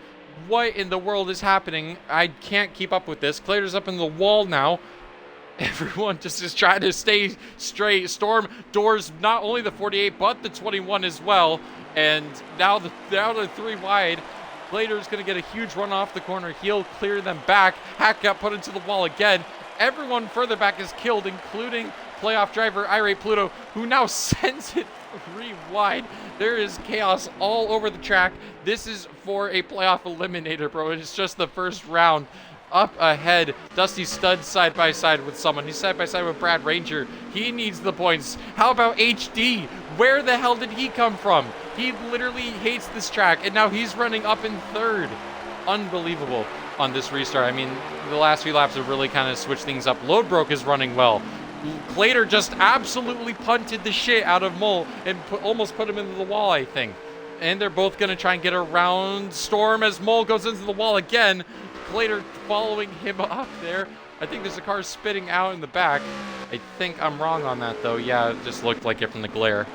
What in the world is happening? I can't keep up with this. Clater's up in the wall now. Everyone just is trying to stay straight. Storm doors not only the 48, but the 21 as well. And now they're 3 wide. Glader's going to get a huge run off the corner. He'll clear them back. Hack got put into the wall again. Everyone further back is killed, including playoff driver Irate Pluto, who now sends it 3 wide. There is chaos all over the track. This is for a playoff eliminator, bro. It's just the first round. Up ahead, Dusty Stud side by side with someone. He's side by side with Brad Ranger. He needs the points. How about HD? Where the hell did he come from? He literally hates this track, and now he's running up in 3rd. Unbelievable on this restart. I mean, the last few laps have really kind of switched things up. Loadbroke is running well. Clater just absolutely punted the shit out of Mole and almost put him into the wall, I think. And they're both going to try and get around Storm as Mole goes into the wall again. Clater following him up there. I think there's a car spitting out in the back. I think I'm wrong on that, though. Yeah, it just looked like it from the glare.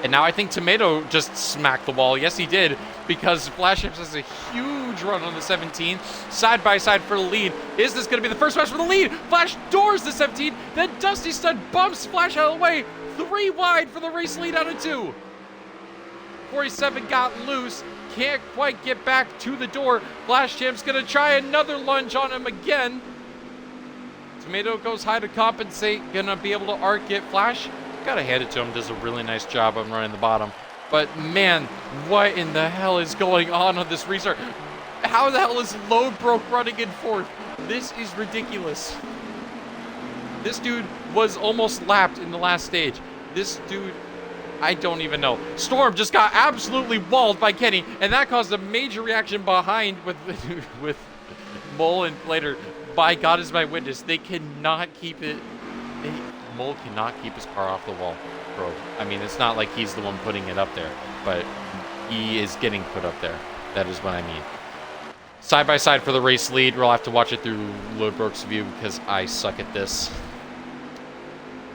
And now I think Tomato just smacked the wall. Yes, he did, because Flash Hips has a huge run on the 17. Side by side for the lead. Is this going to be the first match for the lead? Flash doors the 17. Then Dusty Stud bumps Flash out of the way. 3 wide for the race lead out of 2. 47 got loose. Can't quite get back to the door. Flash Champ's going to try another lunge on him again. Tomato goes high to compensate. Going to be able to arc it. Flash, gotta hand it to him, does a really nice job on running the bottom. But man, what in the hell is going on this restart? How the hell is Loadbroke running in 4th? This is ridiculous. This dude was almost lapped in the last stage. This dude, I don't even know. Storm just got absolutely walled by Kenny, and that caused a major reaction behind with Mole and later. By God is my witness, they cannot keep it. Mole cannot keep his car off the wall, bro. I mean, it's not like he's the one putting it up there, but he is getting put up there. That is what I mean. Side by side for the race lead. We'll have to watch it through Loadbroke's view because I suck at this.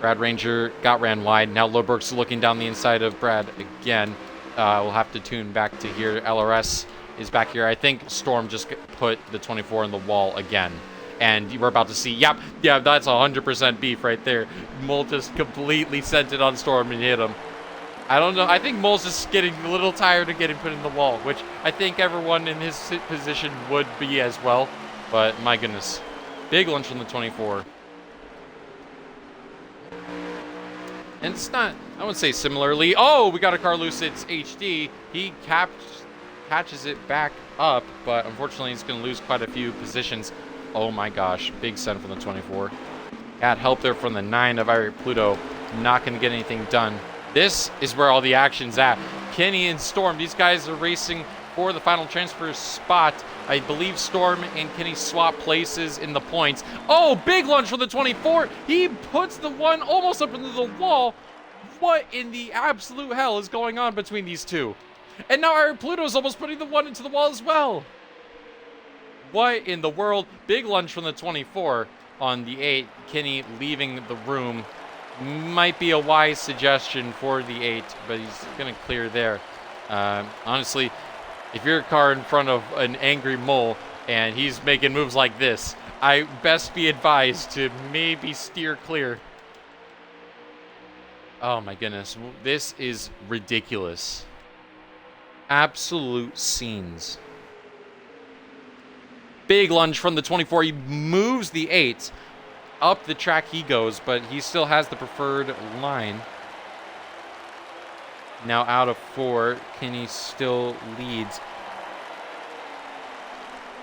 Brad Ranger got ran wide. Now Loadbroke's looking down the inside of Brad again. We'll have to tune back to here. LRS is back here. I think Storm just put the 24 in the wall again. And we're about to see, yeah, that's 100% beef right there. Mole just completely sent it on Storm and hit him. I don't know. I think Mole's just getting a little tired of getting put in the wall, which I think everyone in his position would be as well. But my goodness. Big lunch on the 24. And it's not, I would say similarly. Oh, we got a car loose. It's HD. He catches it back up, but unfortunately he's going to lose quite a few positions. Oh my gosh, big send from the 24. Got help there from the 9 of Irate Pluto. Not going to get anything done. This is where all the action's at. Kenny and Storm, these guys are racing for the final transfer spot. I believe Storm and Kenny swap places in the points. Oh, big lunge from the 24. He puts the one almost up into the wall. What in the absolute hell is going on between these two? And now Irate Pluto is almost putting the one into the wall as well. What in the world? Big lunge from the 24 on the 8. Kenny leaving the room. Might be a wise suggestion for the 8, but he's going to clear there. Honestly, if you're a car in front of an angry Mole and he's making moves like this, I best be advised to maybe steer clear. Oh my goodness. This is ridiculous. Absolute scenes. Big lunge from the 24. He moves the 8. Up the track he goes, but he still has the preferred line. Now out of 4. Kenny still leads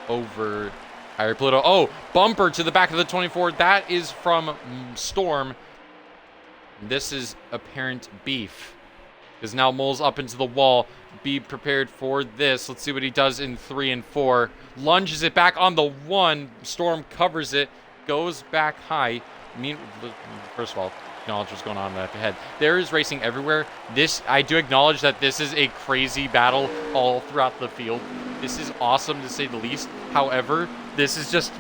over Irate Pluto. Oh, bumper to the back of the 24. That is from Storm. This is apparent beef. Because now Mole's up into the wall. Be prepared for this. Let's see what he does in 3 and 4. Lunges it back on the 1. Storm covers it. Goes back high. First of all, acknowledge what's going on up ahead. There is racing everywhere. I do acknowledge that this is a crazy battle all throughout the field. This is awesome to say the least. However, this is just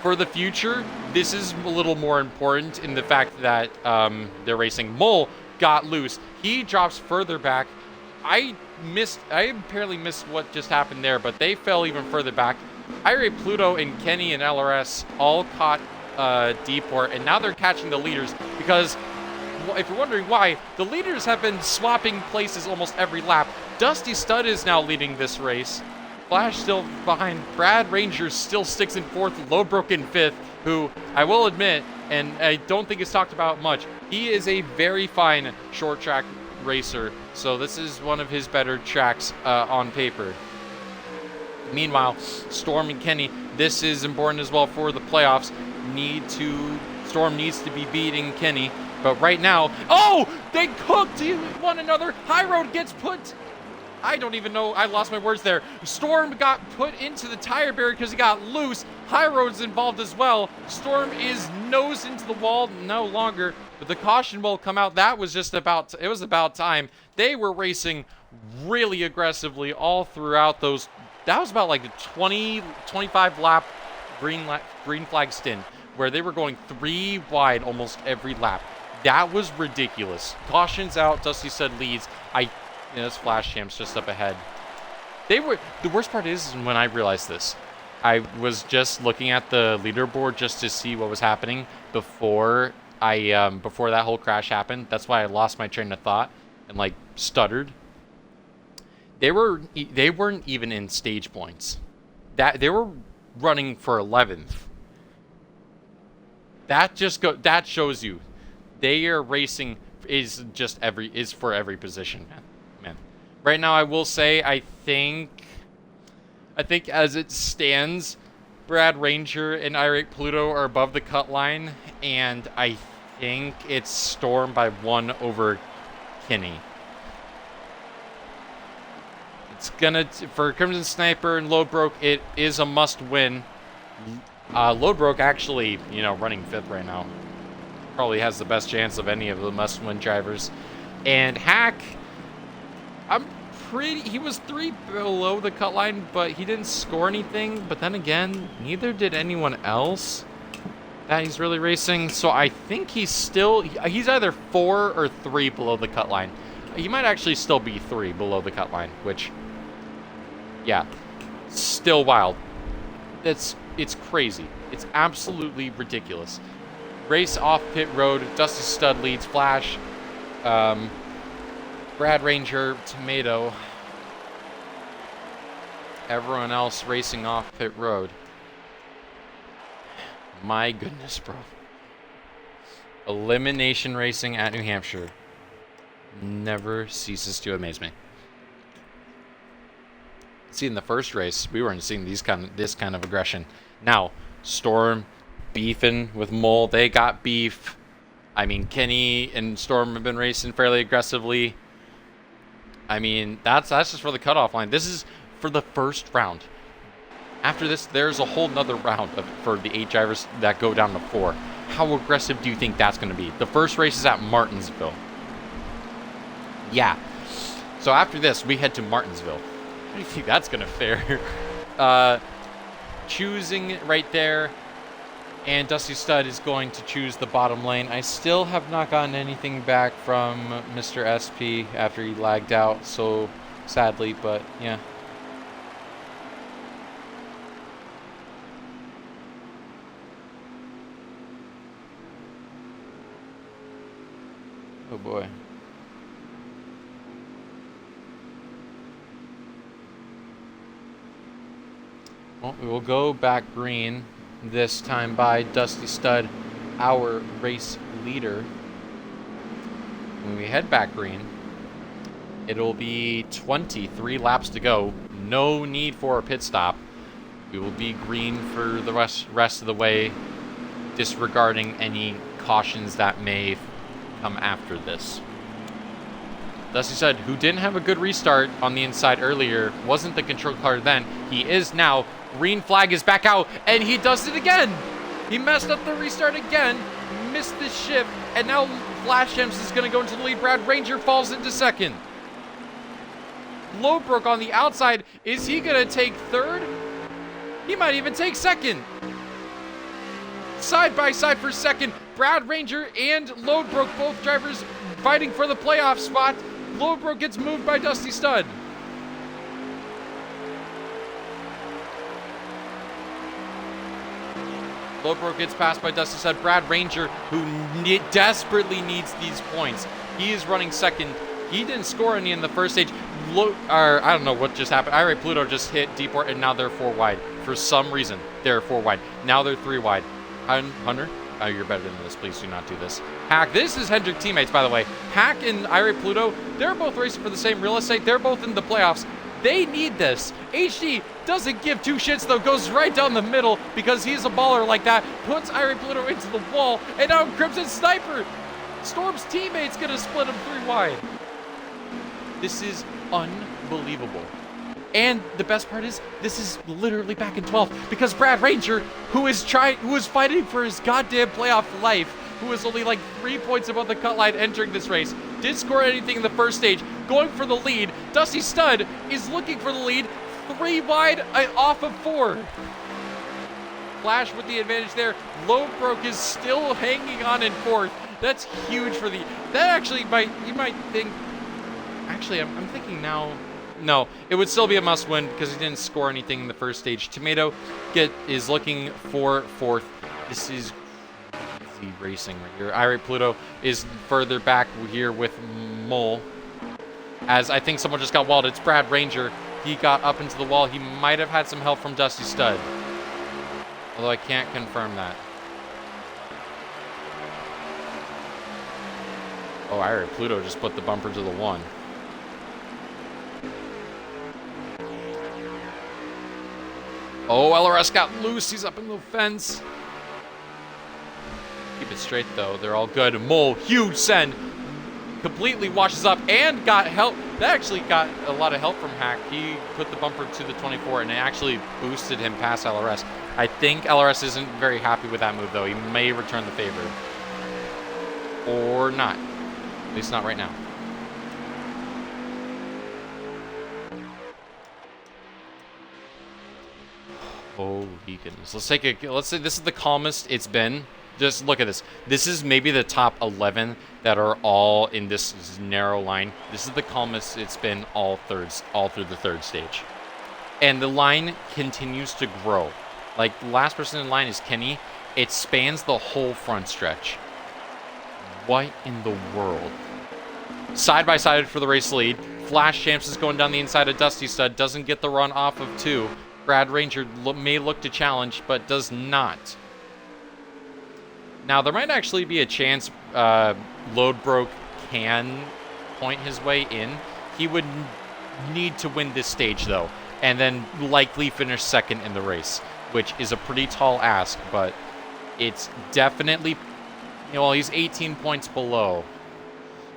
for the future. This is a little more important in the fact that they're racing. Mole got loose. He drops further back. I apparently missed what just happened there, but they fell even further back. Irate Pluto and Kenny and LRS all caught D-Port, and now they're catching the leaders because, if you're wondering why, the leaders have been swapping places almost every lap. Dusty Stud is now leading this race. Flash still behind. Brad Ranger still sticks in 4th. Lodebrook in 5th, who I will admit, and I don't think it's talked about much, he is a very fine short track racer. So this is one of his better tracks on paper. Meanwhile, Storm and Kenny, this is important as well for the playoffs. Storm needs to be beating Kenny, but right now, oh, they cooked one another. High Road gets put, I don't even know, I lost my words there. Storm got put into the tire barrier because he got loose. High Road's involved as well. Storm is nose into the wall no longer, but the caution will come out. That was just about, it was about time. They were racing really aggressively all throughout those. That was about like a 25 lap green flag stint where they were going 3 wide almost every lap. That was ridiculous. Caution's out. Dusty Stud leads. This Flash Champs just up ahead. The worst part is when I realized this. I was just looking at the leaderboard just to see what was happening before before that whole crash happened. That's why I lost my train of thought and like stuttered. They weren't even in stage points. They were running for 11th. That shows you they are racing is for every position, man. Right now I will say I think as it stands, Brad Ranger and Irate Pluto are above the cut line, and I think it's Storm by 1 over Kenny. It's gonna, for Crimson Sniper and Lodebrook, it is a must win. Lodebrook actually, running 5th right now. Probably has the best chance of any of the must win drivers. And Hack, he was 3 below the cut line, but he didn't score anything. But then again, neither did anyone else that he's really racing. So I think he's either 4 or 3 below the cut line. He might actually still be 3 below the cut line, which, yeah, still wild. It's crazy. It's absolutely ridiculous. Race off pit road. Dusty Stud leads. Flash. Brad Ranger, Tomato. Everyone else racing off pit road. My goodness, bro. Elimination racing at New Hampshire never ceases to amaze me. See, in the first race, we weren't seeing this kind of aggression. Now, Storm beefing with Mole. They got beef. I mean, Kenny and Storm have been racing fairly aggressively. I mean, that's just for the cutoff line. This is for the first round. After this, there's a whole nother round for the 8 drivers that go down to 4. How aggressive do you think that's going to be? The first race is at Martinsville. Yeah. So after this, we head to Martinsville. How do you think that's going to fare? Choosing right there. And Dusty Stud is going to choose the bottom lane. I still have not gotten anything back from Mr. SP after he lagged out, so sadly, but yeah. Oh boy. Well, we will go back green. This time by Dusty Stud, our race leader. When we head back green, it'll be 23 laps to go. No need for a pit stop. We will be green for the rest of the way, disregarding any cautions that may come after this. Dusty Stud, who didn't have a good restart on the inside earlier, wasn't the control car then. He is now. Green flag is back out, and he does it again. He messed up the restart again, missed the shift, and now Flash Gems is going to go into the lead. Brad Ranger falls into 2nd. Lodebrook on the outside. Is he going to take 3rd? He might even take 2nd. Side by side for 2nd. Brad Ranger and Lodebrook, both drivers fighting for the playoff spot. Lodebrook gets moved by Dusty Stud. Lowbrook gets passed by Dusty Stud. Brad Ranger, who desperately needs these points. He is running second. He didn't score any in the first stage. I don't know what just happened. Ira Pluto just hit Deeport, and now they're 4 wide. For some reason, they're 4 wide. Now they're 3 wide. Hunter? Oh, you're better than this. Please do not do this. Hack. This is Hendrick teammates, by the way. Hack and Ira Pluto, they're both racing for the same real estate. They're both in the playoffs. They need this. HD doesn't give 2 shits, though. Goes right down the middle because he's a baller like that. Puts Ira Pluto into the wall. And now Crimson Sniper. Storm's teammates going to split him 3 wide. This is unbelievable. And the best part is, this is literally back in 12th because Brad Ranger, who is fighting for his goddamn playoff life, who is only like 3 points above the cut line entering this race, didn't score anything in the first stage, going for the lead. Dusty Stud is looking for the lead, 3 wide off of 4. Flash with the advantage there. Lowbrook is still hanging on in 4th. That's huge for the. That actually you might think. Actually, I'm thinking now. No, it would still be a must-win because he didn't score anything in the first stage. Tomato is looking for 4th. This is crazy racing right here. Ira Pluto is further back here with Mole. As I think someone just got walled. It's Brad Ranger. He got up into the wall. He might have had some help from Dusty Stud. Although I can't confirm that. Oh, Ira Pluto just put the bumper to the 1. Oh, LRS got loose. He's up in the fence. Keep it straight, though. They're all good. Mole, huge send. Completely washes up and got help. That actually got a lot of help from Hack. He put the bumper to the 24, and it actually boosted him past LRS. I think LRS isn't very happy with that move, though. He may return the favor. Or not. At least not right now. Holy goodness. Let's say this is the calmest it's been. Just look at this. This is maybe the top 11 that are all in this narrow line. This is the calmest it's been all through the 3rd stage. And the line continues to grow. Like, the last person in line is Kenny. It spans the whole front stretch. What in the world? Side by side for the race lead. Flash Champs is going down the inside of Dusty Stud. Doesn't get the run off of 2. Brad Ranger may look to challenge, but does not. Now, there might actually be a chance Lowbrook can point his way in. He would need to win this stage, though, and then likely finish second in the race, which is a pretty tall ask, but it's definitely, well, he's 18 points below.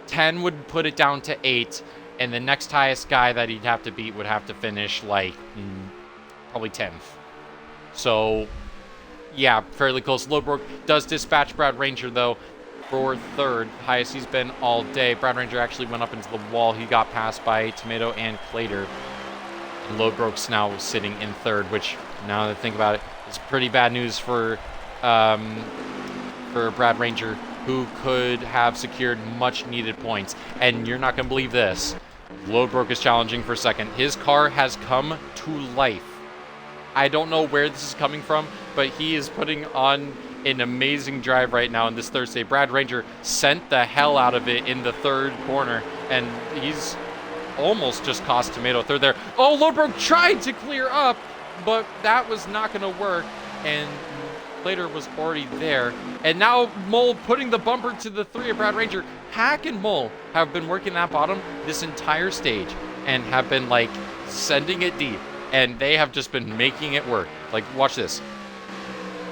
10 would put it down to 8, and the next highest guy that he'd have to beat would have to finish, like, probably 10th. So, yeah, fairly close. Lowbrook does dispatch Brad Ranger, though, for 3rd. Highest he's been all day. Brad Ranger actually went up into the wall. He got passed by Tomato and Clater. And Lowbrook's now sitting in 3rd, which, now that I think about it, is pretty bad news for Brad Ranger, who could have secured much-needed points. And you're not going to believe this. Lowbrook is challenging for 2nd. His car has come to life. I don't know where this is coming from, but he is putting on an amazing drive right now in this 3rd stage. Brad Ranger sent the hell out of it in the 3rd corner, and he's almost just cost Tomato 3rd there. Oh, Lowbrook tried to clear up, but that was not going to work, and later was already there. And now Mole putting the bumper to the 3 of Brad Ranger. Hack and Mole have been working that bottom this entire stage and have been, like, sending it deep. And they have just been making it work. Like, watch this.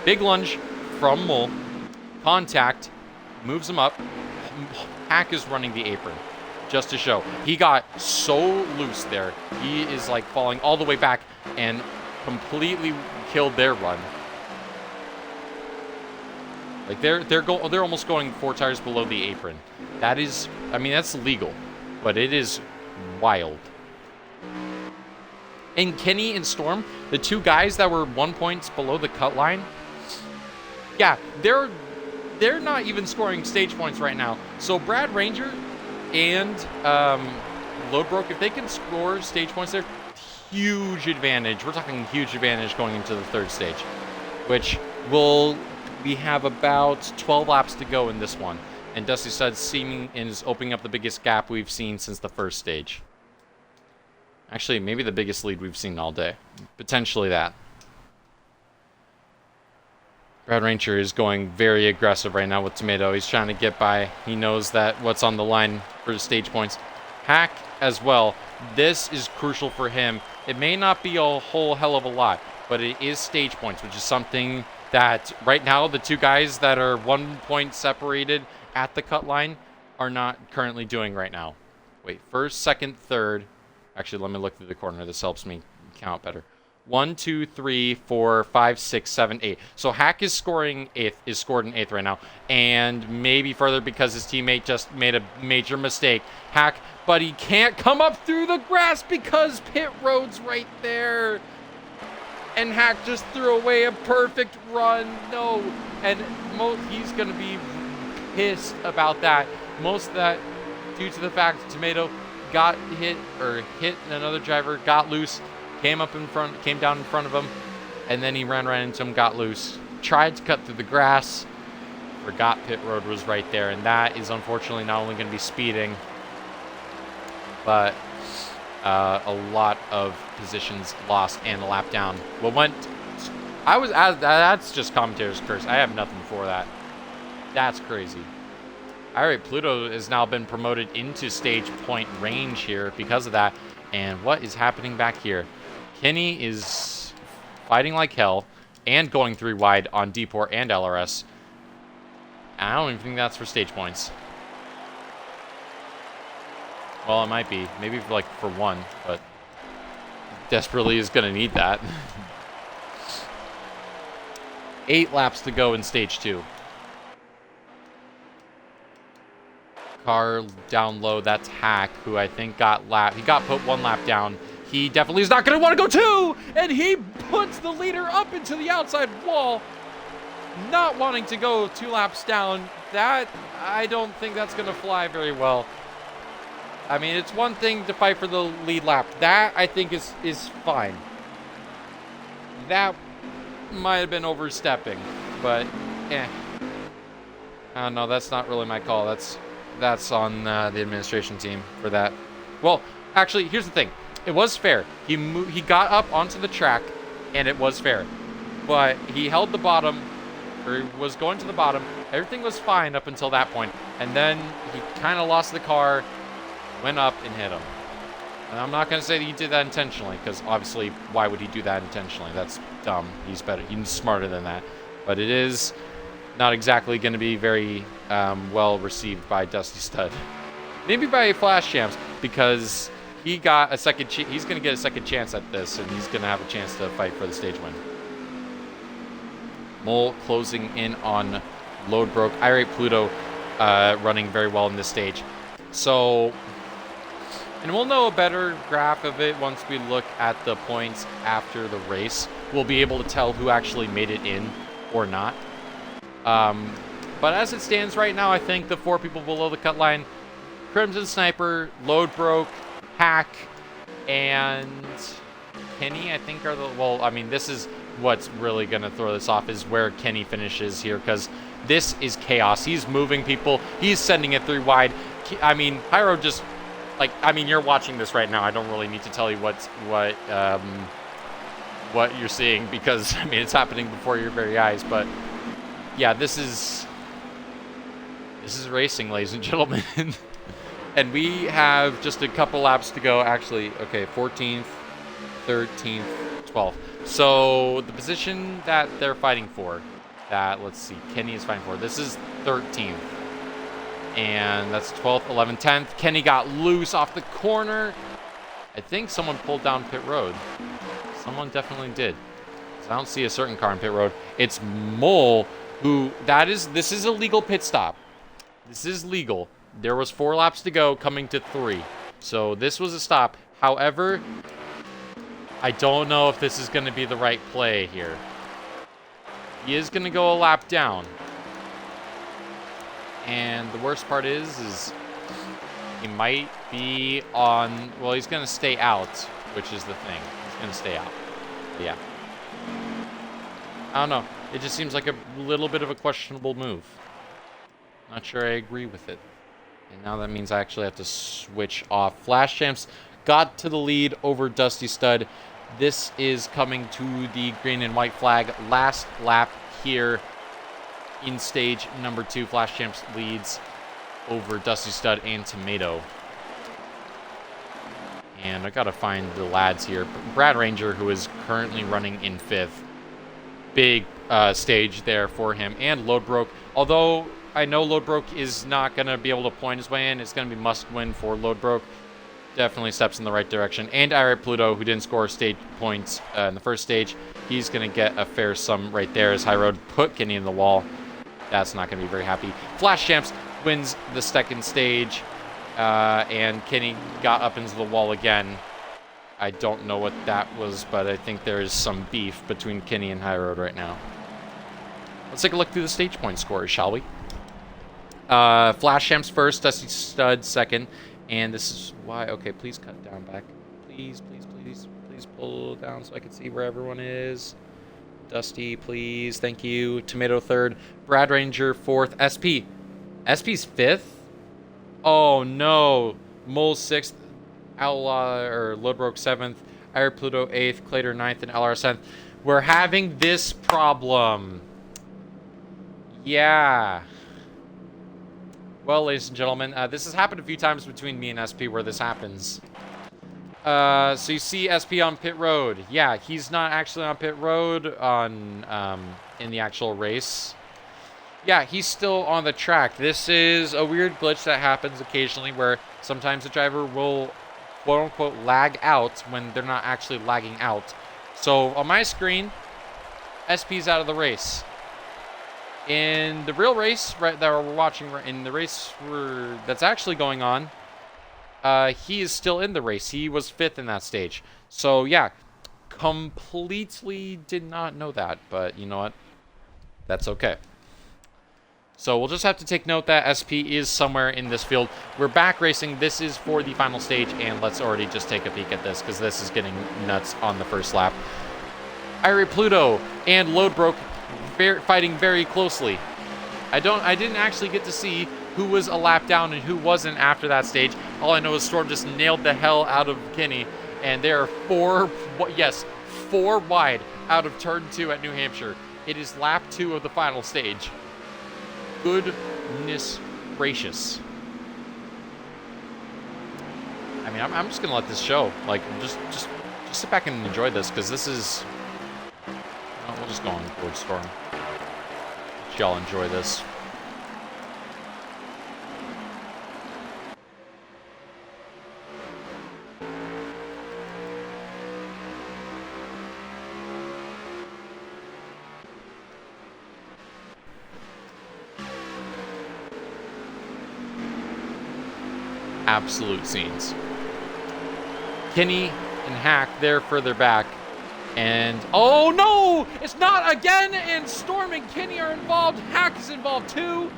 Big lunge from Mole. Contact. Moves him up. Hack is running the apron. Just to show. He got so loose there. He is, like, falling all the way back and completely killed their run. Like, they're almost going 4 tires below the apron. That is, I mean, that's legal. But it is wild. And Kenny and Storm, the 2 guys that were 1 point below the cut line, yeah, they're not even scoring stage points right now. So Brad Ranger and Lowbrook, if they can score stage points there, huge advantage. We're talking huge advantage going into the 3rd stage, which we have about 12 laps to go in this one. And Dusty Stud is opening up the biggest gap we've seen since the first stage. Actually, maybe the biggest lead we've seen all day. Potentially that. Brad Ranger is going very aggressive right now with Tomato. He's trying to get by. He knows that what's on the line for stage points. Hack as well. This is crucial for him. It may not be a whole hell of a lot, but it is stage points, which is something that right now the two guys that are 1 point separated at the cut line are not currently doing right now. Wait, first, second, third. Actually, let me look through the corner. This helps me count better. 1, 2, 3, 4, 5, 6, 7, 8. So Hack is scored in 8th right now, and maybe further because his teammate just made a major mistake. Hack, but he can't come up through the grass because pit road's right there. And Hack just threw away a perfect run. No, and he's gonna be pissed about that. Most of that due to the fact that Tomato got hit another driver, got loose, came down in front of him, and then he ran right into him, got loose, tried to cut through the grass, forgot pit road was right there, and that is unfortunately not only going to be speeding, but a lot of positions lost and a lap down. That's just commentator's curse. I have nothing for that. That's crazy. All right, Pluto has now been promoted into stage point range here because of that. And what is happening back here? Kenny is fighting like hell and going 3 wide on D4 and LRS. I don't even think that's for stage points. Well, it might be. Maybe for 1, but desperately is going to need that. 8 laps to go in stage 2. Car down low, that's Hack, who I think got put 1 lap down. He definitely is not going to want to go 2, and he puts the leader up into the outside wall, not wanting to go 2 laps down. That, I don't think that's going to fly very well. I mean, it's one thing to fight for the lead lap. That, I think, is fine. That might have been overstepping, but, no, that's not really my call. That's on the administration team for that. Well, actually, here's the thing. It was fair. He got up onto the track, and it was fair. But he held the bottom, or he was going to the bottom. Everything was fine up until that point. And then he kind of lost the car, went up, and hit him. And I'm not going to say that he did that intentionally, because obviously, why would he do that intentionally? That's dumb. He's better. He's smarter than that. But it is not exactly going to be very well received by Dusty Stud. Maybe by Flash Champs, because he got a second. He's going to get a second chance at this, and he's going to have a chance to fight for the stage win. Mole closing in on Load Broke. Irate Pluto running very well in this stage. So, and we'll know a better graph of it once we look at the points after the race. We'll be able to tell who actually made it in or not. But as it stands right now, I think the 4 people below the cut line, Crimson Sniper, Load Broke, Hack, and Kenny, I think are the, well, I mean, this is what's really going to throw this off is where Kenny finishes here, because this is chaos. He's moving people. He's sending it 3 wide. I mean, Pyro just, you're watching this right now. I don't really need to tell you what you're seeing, because, I mean, it's happening before your very eyes, but yeah, this is racing, ladies and gentlemen. And we have just a couple laps to go. Actually, okay, 14th, 13th, 12th. So the position that they're fighting for, let's see, Kenny is fighting for, this is 13th. And that's 12th, 11th, 10th. Kenny got loose off the corner. I think someone pulled down pit road. Someone definitely did. I don't see a certain car in pit road. It's Mole, this is a legal pit stop. This is legal. There was 4 laps to go, coming to 3. So this was a stop. However, I don't know if this is going to be the right play here. He is going to go a lap down. And the worst part is he might be on, well, he's going to stay out, which is the thing. He's going to stay out. Yeah. I don't know. It just seems like a little bit of a questionable move. Not sure I agree with it. And now that means I actually have to switch off. Flash Champs got to the lead over Dusty Stud. This is coming to the green and white flag. Last lap here in stage number 2. Flash Champs leads over Dusty Stud and Tomato. And I gotta find the lads here. Brad Ranger, who is currently running in 5th. Big stage there for him. And Loadbroke. Although I know Loadbroke is not going to be able to point his way in. It's going to be must win for Loadbroke. Definitely steps in the right direction. And Irate Pluto, who didn't score stage points in the first stage. He's going to get a fair sum right there as High Road put Kenny in the wall. That's not going to be very happy. Flash Champs wins the second stage. And Kenny got up into the wall again. I don't know what that was, but I think there is some beef between Kenny and High Road right now. Let's take a look through the stage point scores, shall we? Flash Champs first, Dusty Stud second, and this is why. Okay, please cut down back. Please pull down so I can see where everyone is. Dusty, please, thank you. Tomato third, Brad Ranger fourth, SP. SP's fifth? Oh no. Mole sixth, Outlaw or Loadbroke seventh, Air Pluto eighth, Clater ninth, and LR seventh. We're having this problem. Yeah. Well, ladies and gentlemen, this has happened a few times between me and SP where this happens. So you see SP on pit road. Yeah, he's not actually on pit road on in the actual race. Yeah, he's still on the track. This is a weird glitch that happens occasionally where sometimes the driver will quote-unquote lag out when they're not actually lagging out. So on my screen, SP's out of the race. In the real race that we're watching, in the race that's actually going on, he is still in the race. He was 5th in that stage. So yeah, completely did not know that, but you know what? That's okay. So we'll just have to take note that SP is somewhere in this field. We're back racing. This is for the final stage, and let's already just take a peek at this because this is getting nuts on the first lap. Irate Pluto and Loadbroke fighting very closely. I didn't actually get to see who was a lap down and who wasn't after that stage. All I know is Storm just nailed the hell out of Kenny, and there are four wide out of turn 2 at New Hampshire. It is lap 2 of the final stage. Goodness gracious. I mean, I'm just gonna let this show. Like, just sit back and enjoy this, because this is. Oh, we'll just go on board Storm. Let y'all enjoy this. Absolute scenes. Kenny and Hack, they're further back. And, oh no! It's not again! And Storm and Kenny are involved. Hack is involved too.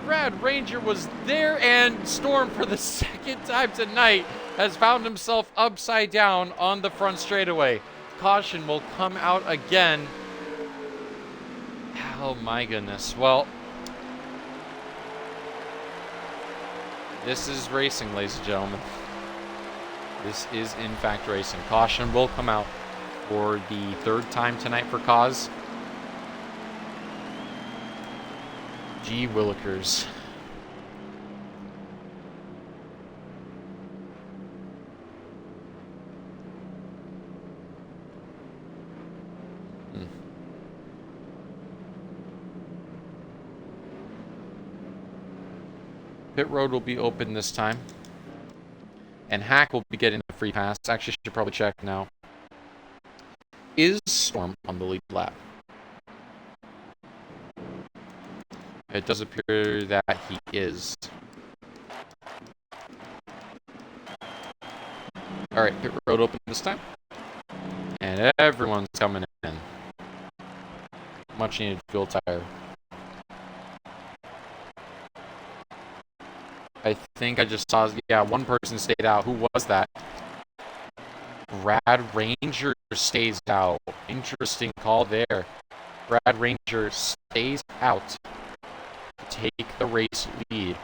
Brad Ranger was there, and Storm, for the second time tonight, has found himself upside down on the front straightaway. Caution will come out again. Oh my goodness. Well, this is racing, ladies and gentlemen. This is, in fact, racing. Caution will come out for the 3rd time tonight for Cause. Gee Willikers. Pit road will be open this time. And Hack will be getting a free pass. Actually, should probably check now. Is Storm on the lead lap? It does appear that he is. Alright, pit road open this time. And everyone's coming in. Much needed fuel tire. I think I just saw, yeah, one person stayed out. Who was that? Brad Ranger stays out. Interesting call there. Brad Ranger stays out to take the race lead.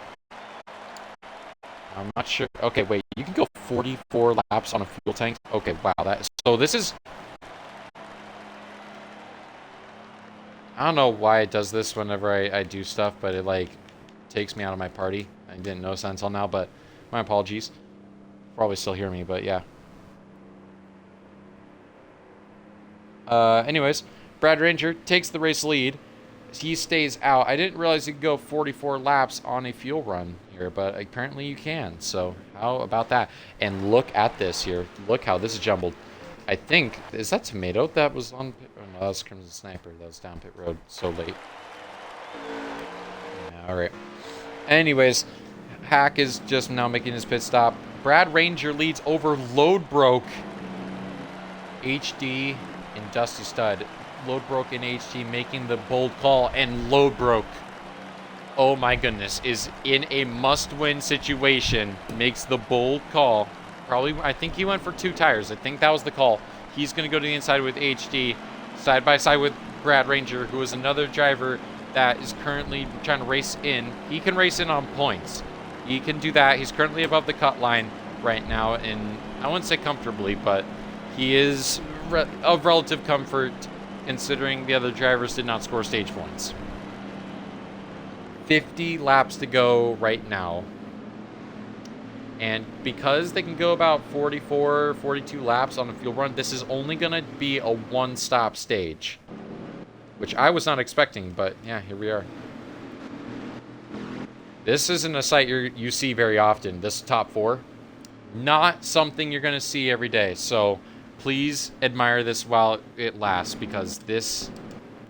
I'm not sure. Okay, wait. You can go 44 laps on a fuel tank? Okay, wow. So this is... I don't know why it does this whenever I do stuff, but it, like, takes me out of my party. I didn't notice that until now, but my apologies. Probably still hear me, but yeah. Anyways, Brad Ranger takes the race lead. He stays out. I didn't realize you could go 44 laps on a fuel run here, but apparently you can. So how about that? And look at this here. Look how this is jumbled. I think, is that Tomato that was on pit? Oh, no, that was Crimson Sniper. That was down pit road so late. Yeah, all right. Anyways, Hack is just now making his pit stop. Brad Ranger leads over Load Broke, HD, and Dusty Stud. Load Broke and HD making the bold call, and Load Broke, oh my goodness, is in a must-win situation, makes the bold call. Probably, I think he went for 2 tires. I think that was the call. He's going to go to the inside with HD, side by side with Brad Ranger, who is another driver that is currently trying to race in. He can race in on points. He can do that. He's currently above the cut line right now, and I wouldn't say comfortably, but he is of relative comfort considering the other drivers did not score stage points. 50 laps to go right now. And because they can go about 44, 42 laps on a fuel run, this is only going to be a one-stop stage, which I was not expecting, but yeah, here we are. This isn't a sight you see very often, this top 4. Not something you're going to see every day, so please admire this while it lasts, because this,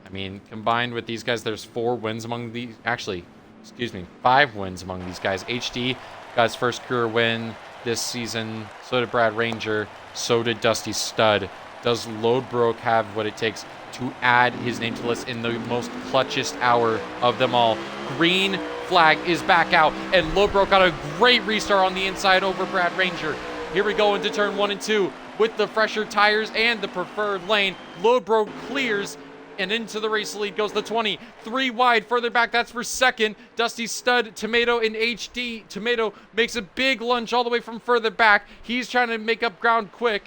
I mean, combined with these guys, there's 4 wins among these, actually, excuse me, 5 wins among these guys. HD got his first career win this season, so did Brad Ranger, so did Dusty Stud. Does Load Broke have what it takes to add his name to the list in the most clutchest hour of them all? Green flag is back out, and Load Broke got a great restart on the inside over Brad Ranger. Here we go into turn 1 and 2 with the fresher tires and the preferred lane. Load Broke clears, and into the race lead goes the 20. 3 wide, further back, that's for second. Dusty Stud, Tomato, and HD. Tomato makes a big lunge all the way from further back. He's trying to make up ground quick.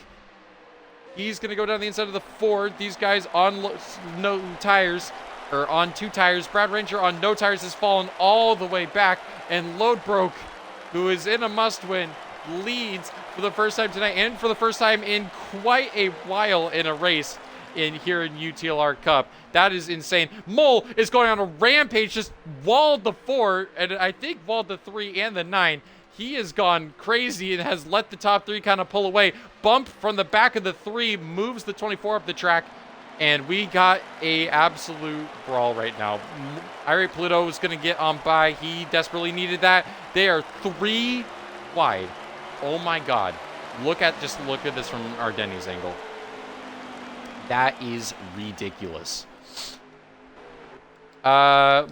He's going to go down the inside of the Ford. These guys on no tires, or on 2 tires. Brad Ranger on no tires has fallen all the way back. And Load Broke, who is in a must-win, leads for the first time tonight and for the first time in quite a while in a race here in UTLR Cup. That is insane. Mole is going on a rampage, just walled the 4, and I think walled the 3 and the 9. He has gone crazy and has let the top 3 kind of pull away. Bump from the back of the 3, moves the 24 up the track, and we got a absolute brawl right now. Irate Pluto is going to get on by. He desperately needed that. They are 3 wide. Oh my God. Look at this from Ardenni's angle. That is ridiculous. Load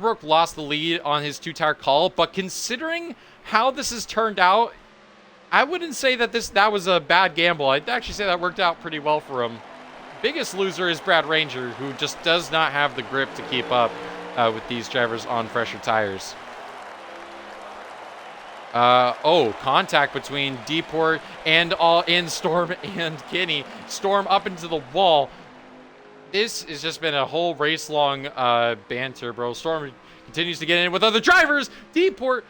Broke lost the lead on his 2-tire call, but considering how this has turned out, I wouldn't say that was a bad gamble. I'd actually say that worked out pretty well for him. Biggest loser is Brad Ranger, who just does not have the grip to keep up with these drivers on fresher tires. Contact between Deport and Storm and Kenny. Storm up into the wall. This has just been a whole race-long banter, bro. Storm continues to get in with other drivers. Deport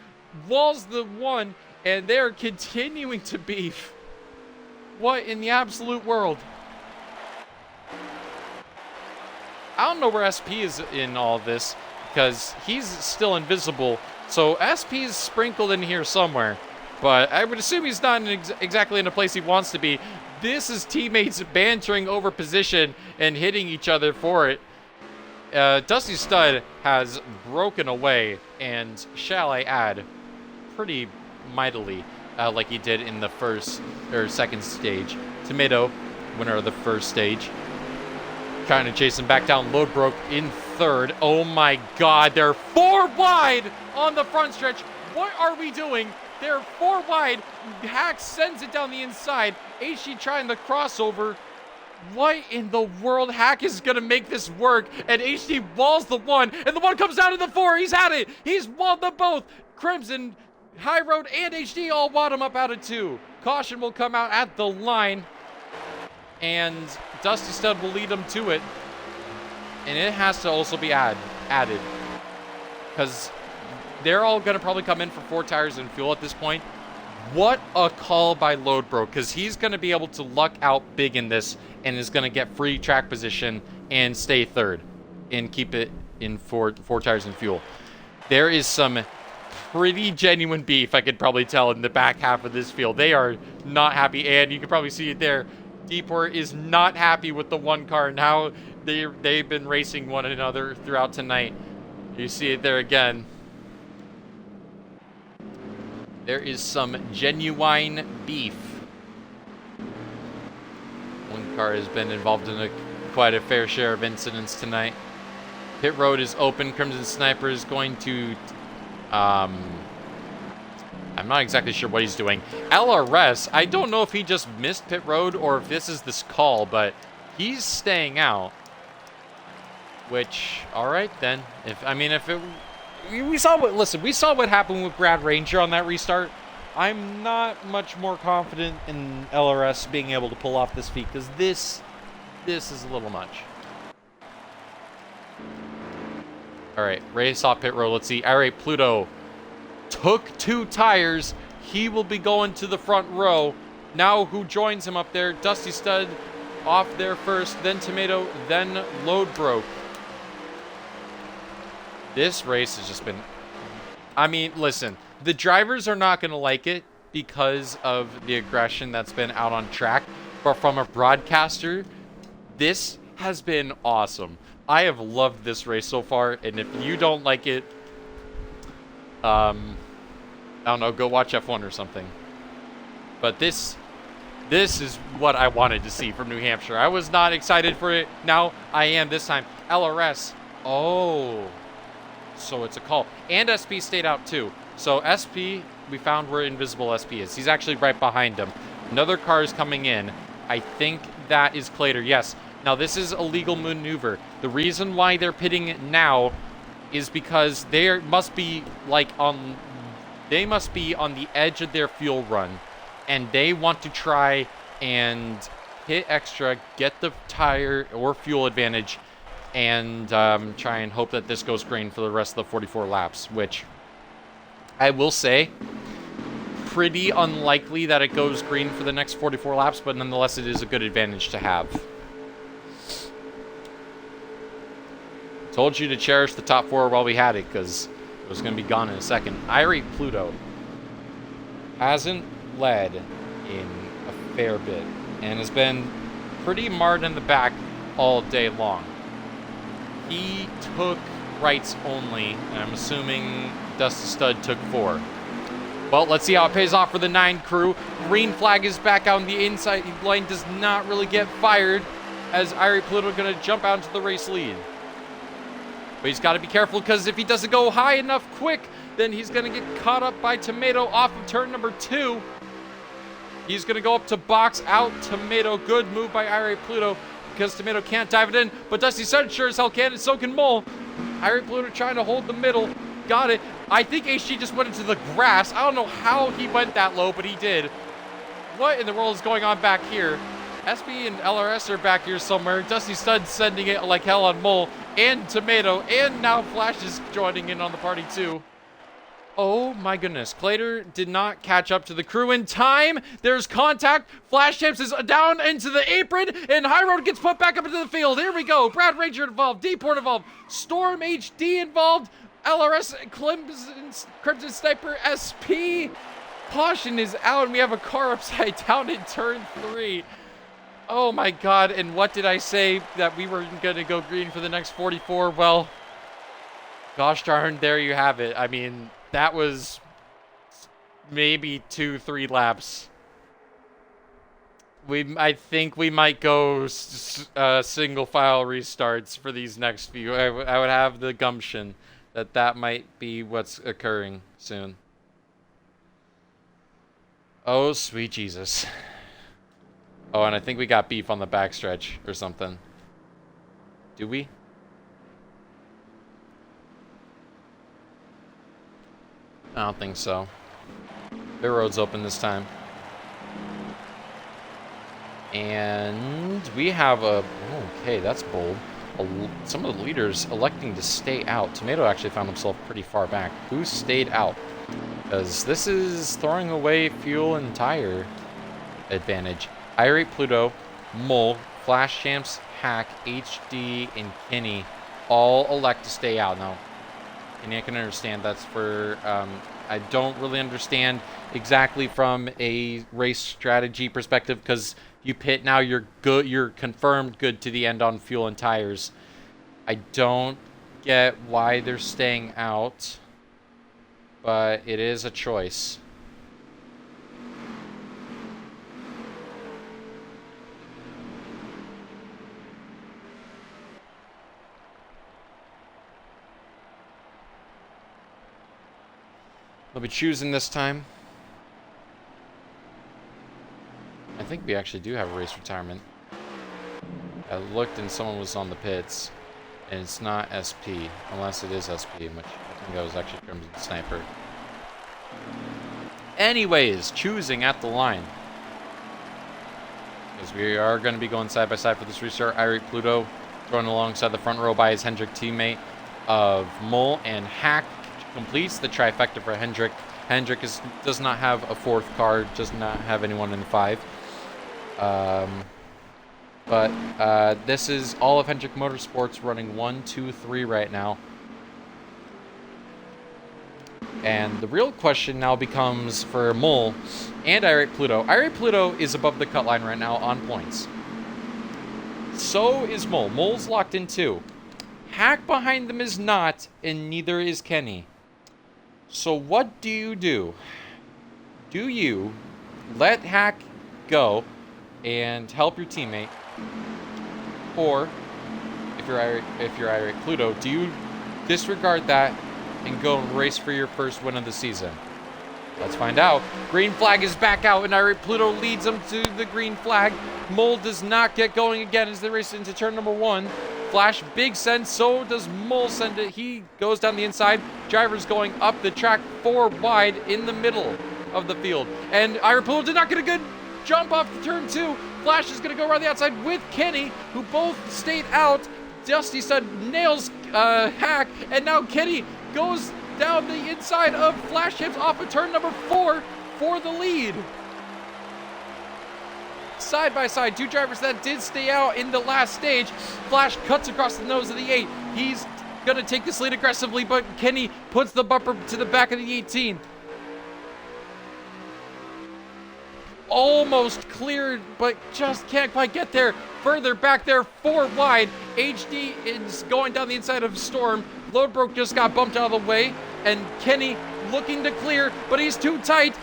walls the 1, and they're continuing to beef. What in the absolute world? I don't know where SP is in all of this, because he's still invisible. So SP is sprinkled in here somewhere, but I would assume he's not exactly in a place he wants to be. This is teammates bantering over position and hitting each other for it. Dusty Stud has broken away, and shall I add, pretty mightily, like he did in the first or second stage. Tomato, winner of the first stage, trying to chase him back down. Load Broke in third. Oh my God, they're 4 wide on the front stretch. What are we doing? They're 4 wide. Hack sends it down the inside. HG trying the crossover. What in the world? Hack is going to make this work, and HD walls the 1, and the 1 comes down to the 4. He's had it. He's walled them both. Crimson, High Road, and HD all wad him up out of 2. Caution will come out at the line, and Dusty Stud will lead them to it. And it has to also be added, because they're all going to probably come in for 4 tires and fuel at this point. What a call by Loadbro, because he's going to be able to luck out big in this and is going to get free track position and stay 3rd and keep it in 4 tires and fuel. There is some pretty genuine beef, I could probably tell, in the back half of this field. They are not happy, and you can probably see it there. Deeport is not happy with the 1 car and how they've been racing one another throughout tonight. You see it there again. There is some genuine beef. 1 car has been involved in quite a fair share of incidents tonight. Pit road is open. Crimson Sniper is going to... I'm not exactly sure what he's doing. LRS, I don't know if he just missed pit road or if this is this call, but he's staying out. Which, all right then. We saw what happened with Brad Ranger on that restart. I'm not much more confident in LRS being able to pull off this feat, because this is a little much. All right, race off pit road. Let's see. All right, Pluto took 2 tires. He will be going to the front row. Now who joins him up there? Dusty Stud off there first, then Tomato, then Loadbro. This race has just been... I mean, listen, the drivers are not going to like it because of the aggression that's been out on track. But from a broadcaster, this has been awesome. I have loved this race so far, and if you don't like it, I don't know, go watch F1 or something. But this is what I wanted to see from New Hampshire. I was not excited for it. Now I am this time. LRS. Oh... So it's a call. And SP stayed out too. So SP, we found where Invisible SP is. He's actually right behind him. Another car is coming in. I think that is Clater. Yes. Now this is a legal maneuver. The reason why they're pitting now is because they must be on the edge of their fuel run, and they want to try and hit extra, get the tire or fuel advantage, and try and hope that this goes green for the rest of the 44 laps, which I will say, pretty unlikely that it goes green for the next 44 laps, but nonetheless, it is a good advantage to have. Told you to cherish the top 4 while we had it, because it was going to be gone in a second. Irate Pluto hasn't led in a fair bit and has been pretty marred in the back all day long. He took rights only, and I'm assuming Dusty Stud took 4. Well, let's see how it pays off for the 9 crew. Green flag is back out on the inside lane, does not really get fired, as Irate Pluto going to jump out into the race lead. But he's got to be careful, because if he doesn't go high enough quick, then he's going to get caught up by Tomato off of turn number 2. He's going to go up to box out Tomato. Good move by Irate Pluto, because Tomato can't dive it in, but Dusty Stud sure as hell can, and so can Mole. Irate Pluto trying to hold the middle. Got it. I think HG just went into the grass. I don't know how he went that low, but he did. What in the world is going on back here? SB and LRS are back here somewhere. Dusty Stud sending it like hell on Mole and Tomato, and now Flash is joining in on the party too. Oh my goodness. Clater did not catch up to the crew in time. There's contact. Flash Champs is down into the apron, and High Road gets put back up into the field. Here we go. Brad Ranger involved. D-Port involved. Storm HD involved. LRS, Crimson Sniper, SP. Caution is out, and we have a car upside down in turn 3. Oh my god, and what did I say? That we were going to go green for the next 44? Well, gosh darn, there you have it. I mean, that was maybe 2-3 laps. I think we might go single file restarts for these next few. I would have the gumption that might be what's occurring soon. Oh, sweet Jesus. Oh, and I think we got beef on the backstretch or something. Do we? I don't think so. The road's open this time. And we have a... Okay, that's bold. Some of the leaders electing to stay out. Tomato actually found himself pretty far back. Who stayed out? Because this is throwing away fuel and tire advantage. Irate Pluto, Mole, Flash Champs, Hack, HD, and Kenny all elect to stay out. Now, and I can understand that's for... I don't really understand exactly from a race strategy perspective, because you pit now, you're good, you're confirmed good to the end on fuel and tires. I don't get why they're staying out, but it is a choice. They'll be choosing this time. I think we actually do have a race retirement. I looked and someone was on the pits. And it's not SP. Unless it is SP, which I think that was actually Crimson Sniper. Anyways, choosing at the line. Because we are going to be going side by side for this restart. Irate Pluto thrown alongside the front row by his Hendrick teammate of Mole, and Hack completes the trifecta for Hendrick. Hendrick does not have a fourth car, does not have anyone in the 5. But this is all of Hendrick Motorsports running 1, 2, 3 right now. And the real question now becomes for Mole and Irate Pluto. Irate Pluto is above the cut line right now on points. So is Mole. Mole's locked in 2. Hack behind them is not, and neither is Kenny. So what do you do? Do you let Hack go and help your teammate? Or, if you're Irate Pluto, do you disregard that and go and race for your first win of the season? Let's find out. Green flag is back out, and Irate Pluto leads them to the green flag. Mole does not get going again as they race into turn number 1. Flash, big send, so does Mole send it. He goes down the inside. Driver's going up the track 4 wide in the middle of the field. And Irate Pluto did not get a good jump off the turn 2. Flash is going to go around the outside with Kenny, who both stayed out. Dusty Stud nails Hack, and now Kenny goes down the inside of Flash Chips off of turn number 4 for the lead. Side by side, 2 drivers that did stay out in the last stage. Flash cuts across the nose of the 8. He's going to take this lead aggressively, but Kenny puts the bumper to the back of the 18. Almost cleared, but just can't quite get there. Further back there, 4 wide. HD is going down the inside of Storm. Loadbroke just got bumped out of the way, and Kenny looking to clear, but he's too tight.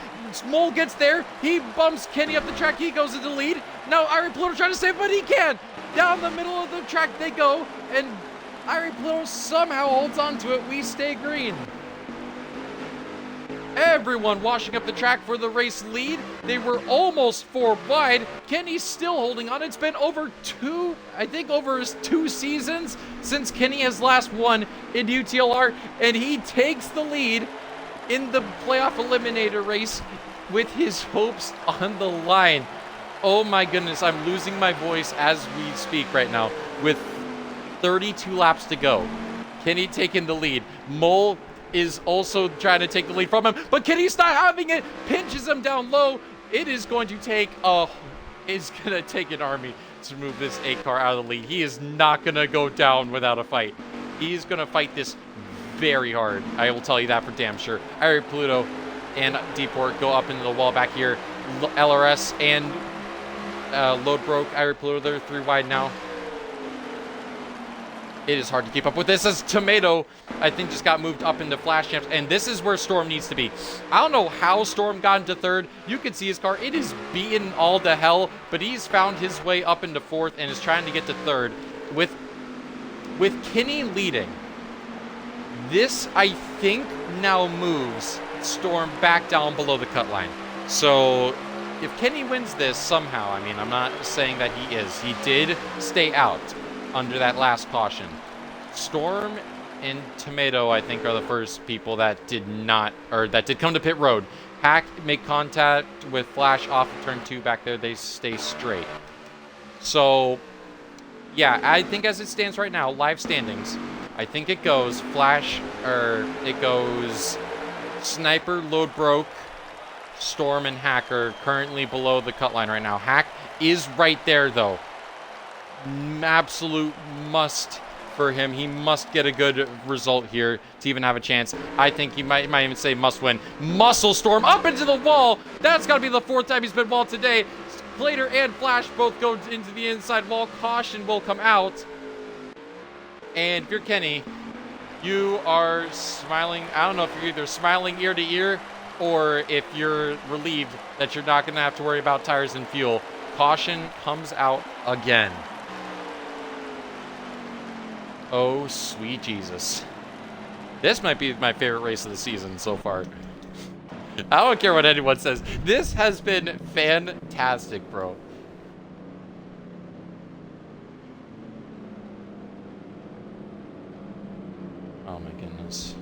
Mole gets there. He bumps Kenny up the track. He goes into the lead. Now Irate Pluto trying to save, but he can't. Down the middle of the track they go, and Irate Pluto somehow holds on to it. We stay green. Everyone washing up the track for the race lead. They were almost 4 wide. Kenny's still holding on. It's been over 2 seasons since Kenny has last won in UTLR, and he takes the lead in the playoff eliminator race with his hopes on the line. Oh my goodness, I'm losing my voice as we speak right now with 32 laps to go. Kenny taking the lead. Mole is also trying to take the lead from him, but Kenny's not having it. Pinches him down low. It is going to take an army to move this 8 car out of the lead. He is not going to go down without a fight. He's going to fight this very hard. I will tell you that for damn sure. Irate Pluto and Deeport go up into the wall back here. LRS and Load Broke. Irate Pluto, they're 3 wide now. It is hard to keep up with this as Tomato, I think, just got moved up into Flash Champs, and this is where Storm needs to be. I don't know how Storm got into 3rd. You can see his car. It is beaten all to hell, but he's found his way up into 4th and is trying to get to 3rd with Kenny leading. This, I think, now moves Storm back down below the cut line. So if Kenny wins this somehow, I mean, I'm not saying that he is. He did stay out under that last caution. Storm and Tomato, I think, are the first people that did come to pit road. Hack make contact with Flash off of turn 2 back there. They stay straight. So, yeah, I think as it stands right now, live standings, I think it goes Sniper, Load Broke, Storm, and Hacker currently below the cut line right now. Hack is right there, though. Absolute must for him. He must get a good result here to even have a chance. I think he might even say must win. Muscle Storm up into the wall. That's got to be the 4th time he's been walled today. Plater and Flash both go into the inside wall. Caution will come out. And if you're Kenny, you are smiling. I don't know if you're either smiling ear to ear or if you're relieved that you're not going to have to worry about tires and fuel. Caution comes out again. Oh, sweet Jesus. This might be my favorite race of the season so far. I don't care what anyone says. This has been fantastic, bro. Oh my goodness.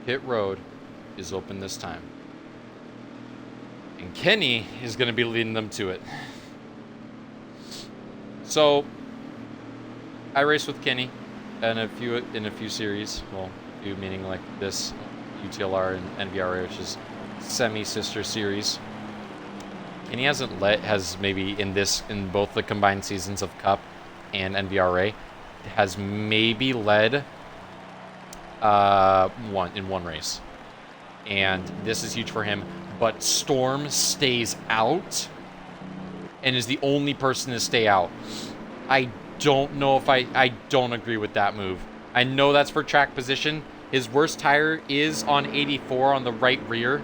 Pit road is open this time. And Kenny is going to be leading them to it. So, I raced with Kenny in a few series. Well, a few meaning like this UTLR and NVRA, which is semi-sister series. Kenny has maybe in both the combined seasons of Cup and NVRA, has maybe led one race. And this is huge for him. But Storm stays out and is the only person to stay out. I don't know if I don't agree with that move. I know that's for track position. His worst tire is on 84 on the right rear.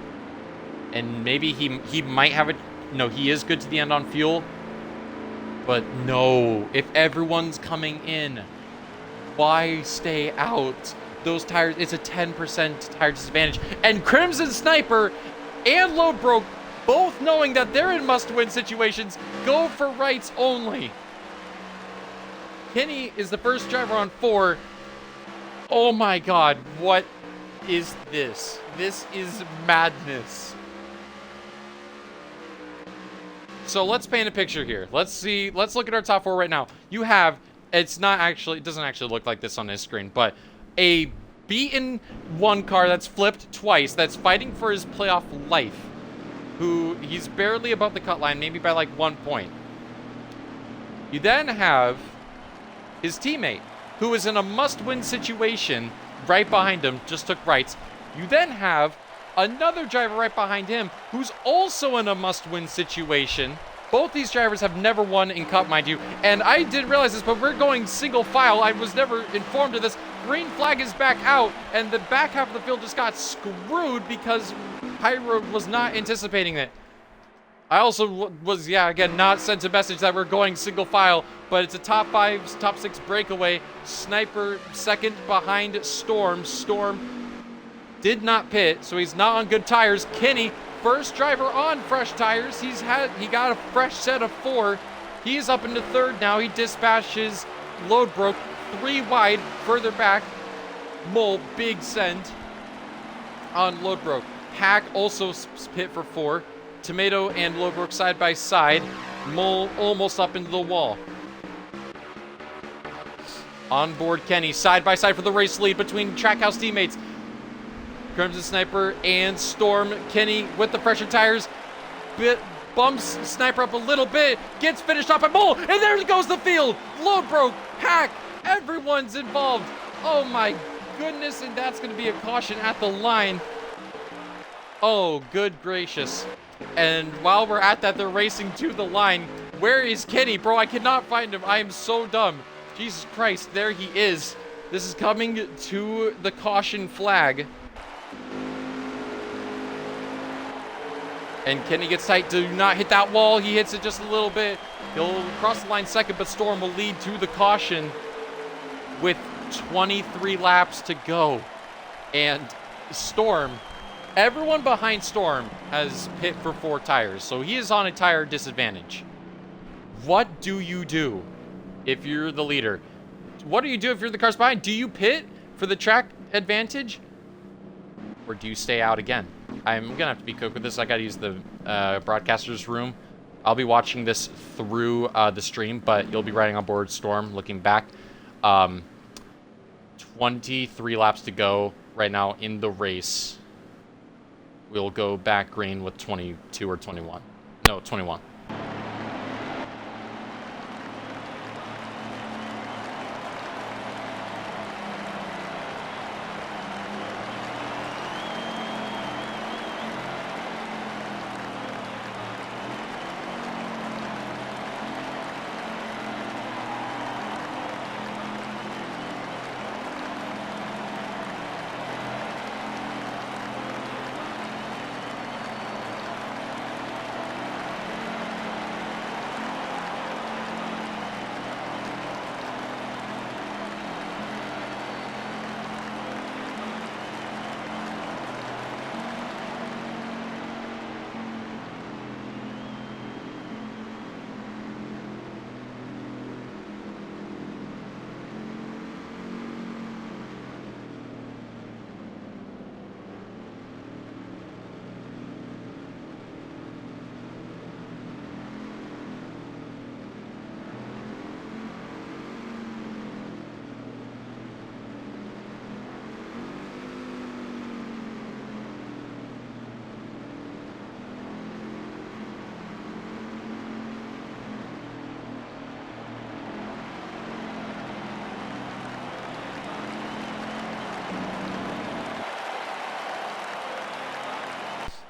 And maybe he might have it. No, he is good to the end on fuel. But no, if everyone's coming in, why stay out? Those tires, it's a 10% tire disadvantage. And Crimson Sniper and Load Broke, both knowing that they're in must-win situations, go for rights only. Kenny is the first driver on 4. Oh my god, what is this? This is madness. So let's paint a picture here. Let's look at our top 4 right now. You have, it doesn't actually look like this on this screen, but a beaten one car that's flipped twice, that's fighting for his playoff life, who he's barely above the cut line, maybe by like 1 point. You then have his teammate, who is in a must-win situation right behind him, just took rights. You then have another driver right behind him who's also in a must-win situation. Both these drivers have never won in Cup, mind you, and I didn't realize this, but we're going single file. I was never informed of this. Green flag is back out, and the back half of the field just got screwed because Pyro was not anticipating it. I also was, again, not sent a message that we're going single file, but it's a top 5, top 6 breakaway. Sniper second behind Storm. Storm did not pit, so he's not on good tires. Kenny, first driver on fresh tires. He got a fresh set of 4. He's up into 3rd now. He dispatches Load Broke 3 wide, further back. Mole, big send on Load Broke. Hack also pit for 4. Tomato and Load Broke side by side. Mole almost up into the wall. On board Kenny, side by side for the race lead between Trackhouse teammates. Crimson Sniper and Storm. Kenny with the pressure tires. Bumps Sniper up a little bit. Gets finished off by Mole. And there goes the field. Load Broke, Hack, everyone's involved. Oh my goodness. And that's going to be a caution at the line. Oh, good gracious. And while we're at that, they're racing to the line. Where is Kenny? Bro, I cannot find him. I am so dumb. Jesus Christ, there he is. This is coming to the caution flag. And Kenny gets tight. Do not hit that wall. He hits it just a little bit. He'll cross the line second, but Storm will lead to the caution with 23 laps to go. And Storm Everyone behind Storm has pit for 4 tires, so he is on a tire disadvantage. What do you do if you're the leader? What do you do if you're the cars behind? Do you pit for the track advantage? Or do you stay out again? I'm going to have to be quick with this. I got to use the broadcaster's room. I'll be watching this through the stream, but you'll be riding on board Storm, looking back. 23 laps to go right now in the race. We'll go back green with 22 or 21. No, 21.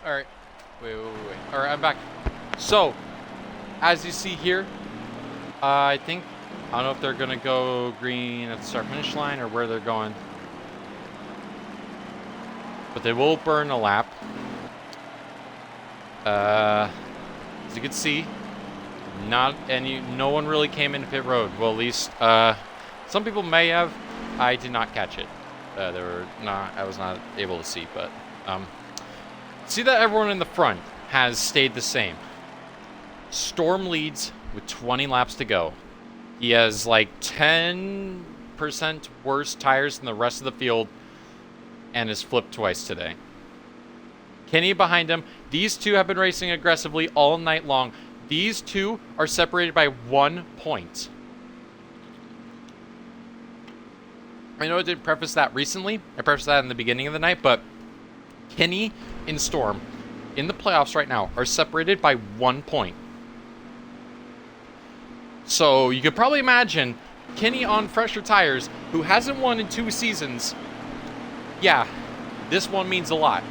Alright. Wait. Alright, I'm back. So, as you see here, I don't know if they're going to go green at the start-finish line or where they're going. But they will burn a lap. As you can see, no one really came into pit road. Well, at least, some people may have. I did not catch it. I was not able to see, but, see that everyone in the front has stayed the same. Storm leads with 20 laps to go. He has like 10% worse tires than the rest of the field and has flipped twice today. Kenny behind him. These two have been racing aggressively all night long. These two are separated by 1 point. I know I didn't preface that recently. I prefaced that in the beginning of the night, but Kenny and Storm in the playoffs right now are separated by 1 point. So you could probably imagine Kenny on fresher tires, who hasn't won in 2 seasons. Yeah, this one means a lot.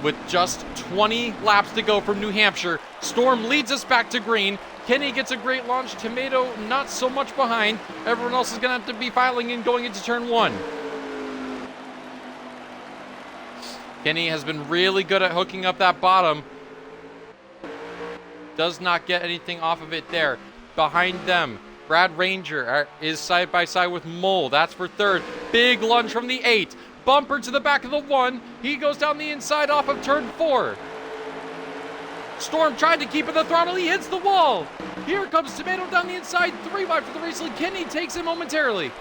With just 20 laps to go from New Hampshire, Storm leads us back to green. Kenny gets a great launch. Tomato not so much behind. Everyone else is going to have to be filing in going into turn 1. Kenny has been really good at hooking up that bottom. Does not get anything off of it there. Behind them, Brad Ranger is side by side with Mole. That's for third. Big lunge from the 8. Bumper to the back of the 1. He goes down the inside off of turn 4. Storm tried to keep at the throttle. He hits the wall. Here comes Tomato down the inside. 3 wide for the race lead. Kenny takes him momentarily.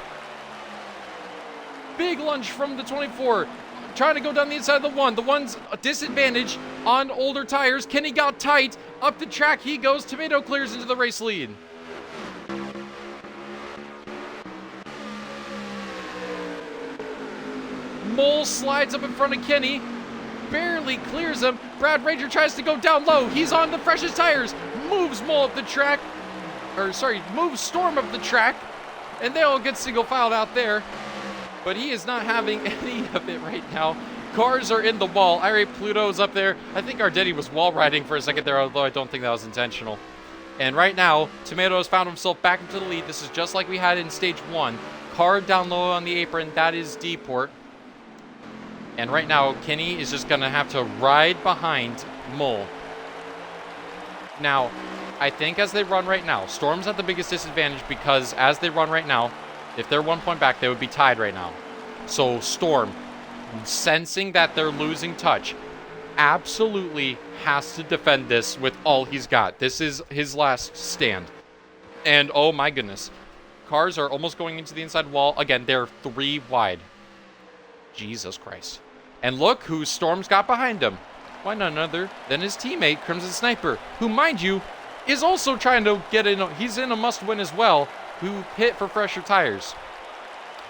Big lunge from the 24. Trying to go down the inside of the 1. The 1's a disadvantage on older tires. Kenny got tight. Up the track he goes. Tomato clears into the race lead. Mole slides up in front of Kenny. Barely clears him. Brad Ranger tries to go down low. He's on the freshest tires. Moves Mole up the track. Moves Storm up the track. And they all get single filed out there. But he is not having any of it right now. Cars are in the wall. Irate Pluto's up there. I think Ardetti was wall riding for a second there, although I don't think that was intentional. And right now, Tomato has found himself back into the lead. This is just like we had in stage 1. Car down low on the apron. That is D-Port. And right now, Kenny is just going to have to ride behind Mole. Now, I think as they run right now, Storm's at the biggest disadvantage because as they run right now, if they're 1 point back, they would be tied right now. So Storm, sensing that they're losing touch, absolutely has to defend this with all he's got. This is his last stand. And oh my goodness. Cars are almost going into the inside wall. Again, they're 3 wide. Jesus Christ. And look who Storm's got behind him. Why none other than his teammate, Crimson Sniper, who, mind you, is also trying to get in. He's in a must-win as well, who pit for fresher tires.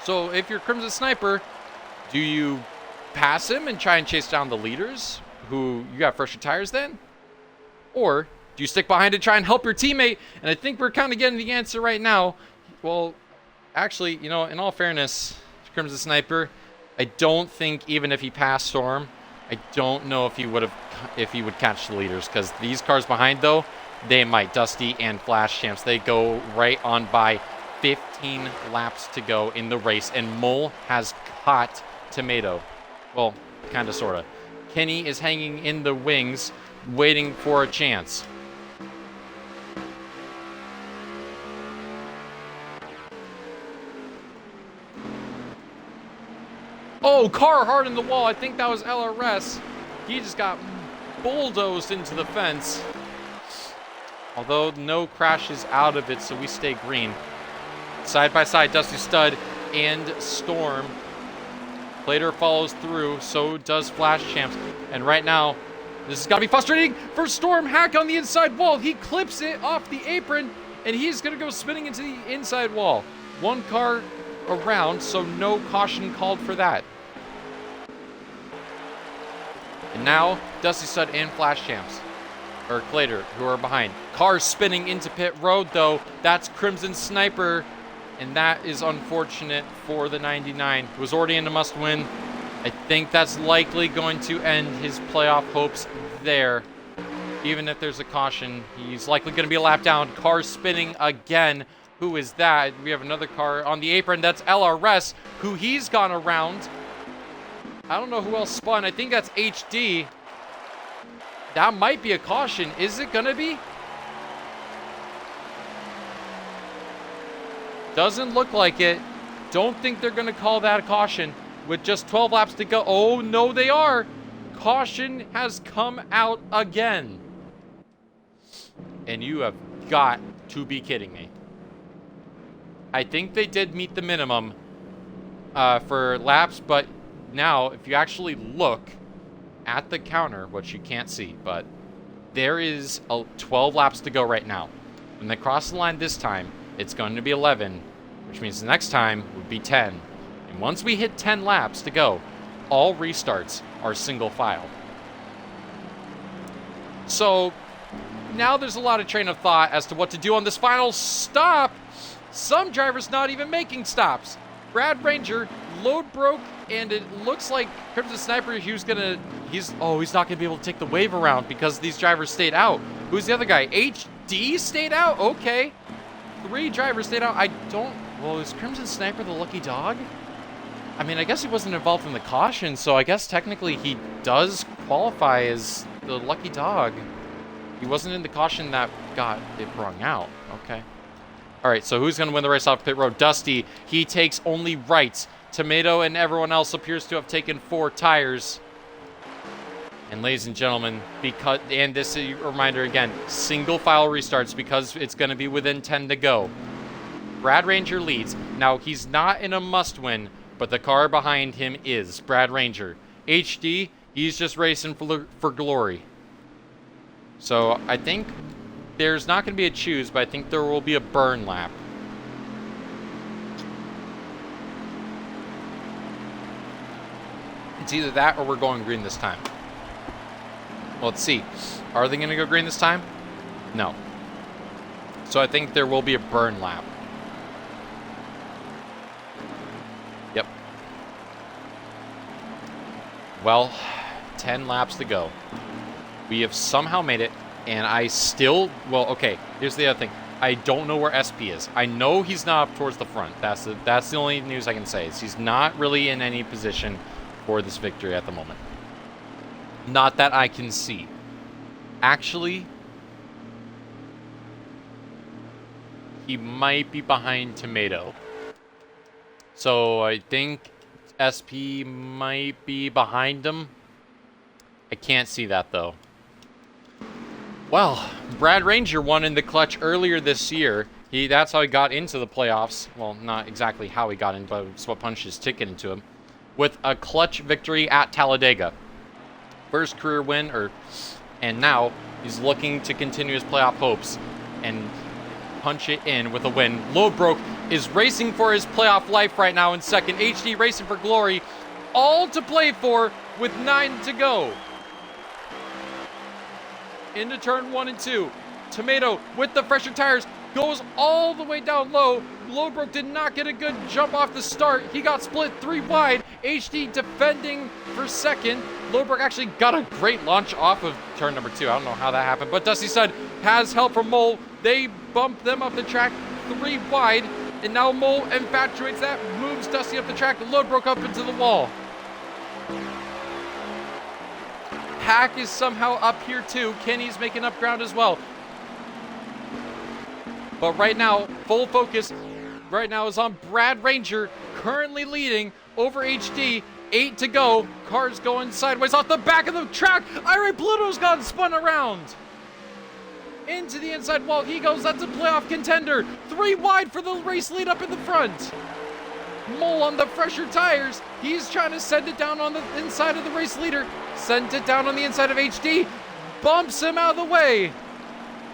So if you're Crimson Sniper, do you pass him and try and chase down the leaders, who you got fresher tires then? Or do you stick behind and try and help your teammate? And I think we're kind of getting the answer right now. Well, actually, you know, in all fairness, Crimson Sniper, I don't think even if he passed Storm, I don't know if he would catch the leaders, because these cars behind, though, they might. Dusty and Flash Champs, they go right on by. 15 laps to go in the race, and Mole has caught Tomato. Well, kind of, sort of. Kenny is hanging in the wings, waiting for a chance. Oh, car hard in the wall. I think that was LRS. He just got bulldozed into the fence. Although no crashes out of it, so we stay green. Side by side, Dusty Stud and Storm. Plater follows through, so does Flash Champs. And right now, this has got to be frustrating for Storm. Hack on the inside wall. He clips it off the apron, and he's going to go spinning into the inside wall. 1 car around, so no caution called for that. And now, Dusty Stud and Flash Champs, or Clater, who are behind. Cars spinning into pit road, though. That's Crimson Sniper. And that is unfortunate for the 99, who was already in a must-win. I think that's likely going to end his playoff hopes there. Even if there's a caution, he's likely going to be a lap down. Car spinning again. Who is that? We have another car on the apron. That's LRS, who he's gone around. I don't know who else spun. I think that's HD. That might be a caution. Is it going to be? Doesn't look like it. Don't think they're going to call that a caution with just 12 laps to go. Oh, no, they are. Caution has come out again. And you have got to be kidding me. I think they did meet the minimum for laps, but now if you actually look at the counter, which you can't see, but there is 12 laps to go right now. When they cross the line this time, it's going to be 11, which means the next time would be 10. And once we hit 10 laps to go, all restarts are single file. So now there's a lot of train of thought as to what to do on this final stop. Some drivers not even making stops. Brad Ranger, load broke, and it looks like Crimson Sniper, he's not gonna be able to take the wave around because these drivers stayed out. Who's the other guy? HD stayed out? Okay. 3 drivers stayed out. Well, is Crimson Sniper the lucky dog? I mean, I guess he wasn't involved in the caution, so I guess technically he does qualify as the lucky dog. He wasn't in the caution that got it brung out. Okay. All right, so who's going to win the race off pit road? Dusty. He takes only rights. Tomato and everyone else appears to have taken 4 tires. And ladies and gentlemen, and this is a reminder again, single file restarts because it's going to be within 10 to go. Brad Ranger leads. Now, he's not in a must-win, but the car behind him is Brad Ranger. HD, he's just racing for glory. So I think there's not going to be a choose, but I think there will be a burn lap. It's either that or we're going green this time. Well, let's see. Are they going to go green this time? No. So I think there will be a burn lap. Yep. Well, 10 laps to go. We have somehow made it, and I still... Well, okay, here's the other thing. I don't know where SP is. I know he's not up towards the front. That's the only news I can say. Is he's not really in any position for this victory at the moment. Not that I can see. Actually, he might be behind Tomato. So I think SP might be behind him. I can't see that, though. Well, Brad Ranger won in the clutch earlier this year. That's how he got into the playoffs. Well, not exactly how he got in, but it's what punched his ticket into him. With a clutch victory at Talladega. First career win, and now he's looking to continue his playoff hopes and punch it in with a win. Lodbrok is racing for his playoff life right now in second. HD racing for glory. All to play for with 9 to go. Into turn 1 and 2. Tomato with the fresher tires goes all the way down low. Lodbrok did not get a good jump off the start. He got split 3 wide. HD defending for second. Lodbrok actually got a great launch off of turn number 2. I don't know how that happened, but Dusty Stud has help from Mole. They bump them up the track 3 wide, and now Mole infatuates that, moves Dusty up the track. Lodbrok up into the wall. Hack is somehow up here too. Kenny's making up ground as well. But right now, full focus right now is on Brad Ranger, currently leading over HD. 8 to go. Cars going sideways off the back of the track. Ira Pluto's gone spun around. Into the inside wall he goes. That's a playoff contender. 3 wide for the race lead up in the front. Mole on the fresher tires. He's trying to send it down on the inside of the race leader. Sent it down on the inside of HD. Bumps him out of the way.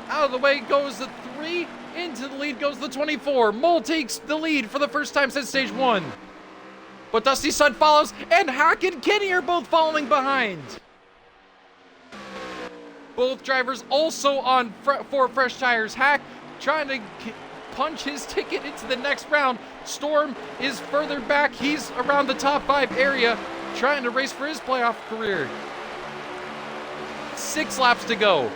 Out of the way goes the 3. Into the lead goes the 24. Mole takes the lead for the first time since stage 1. But Dusty Sun follows, and Hack and Kenny are both following behind. Both drivers also on 4 fresh tires. Hack trying to punch his ticket into the next round. Storm is further back. He's around the top 5 area, trying to race for his playoff career. 6 laps to go.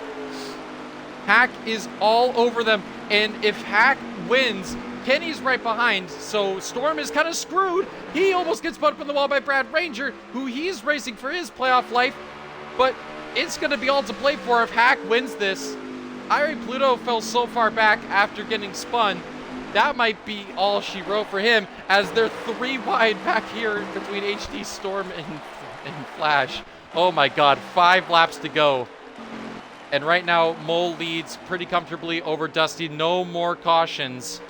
Hack is all over them, and if Hack wins, Kenny's right behind, so Storm is kind of screwed. He almost gets put up in the wall by Brad Ranger, who he's racing for his playoff life, but it's going to be all to play for if Hack wins this. Ira Pluto fell so far back after getting spun. That might be all she wrote for him, as they're 3 wide back here between HD, Storm, and Flash. Oh my god, 5 laps to go. And right now, Mole leads pretty comfortably over Dusty. No more cautions.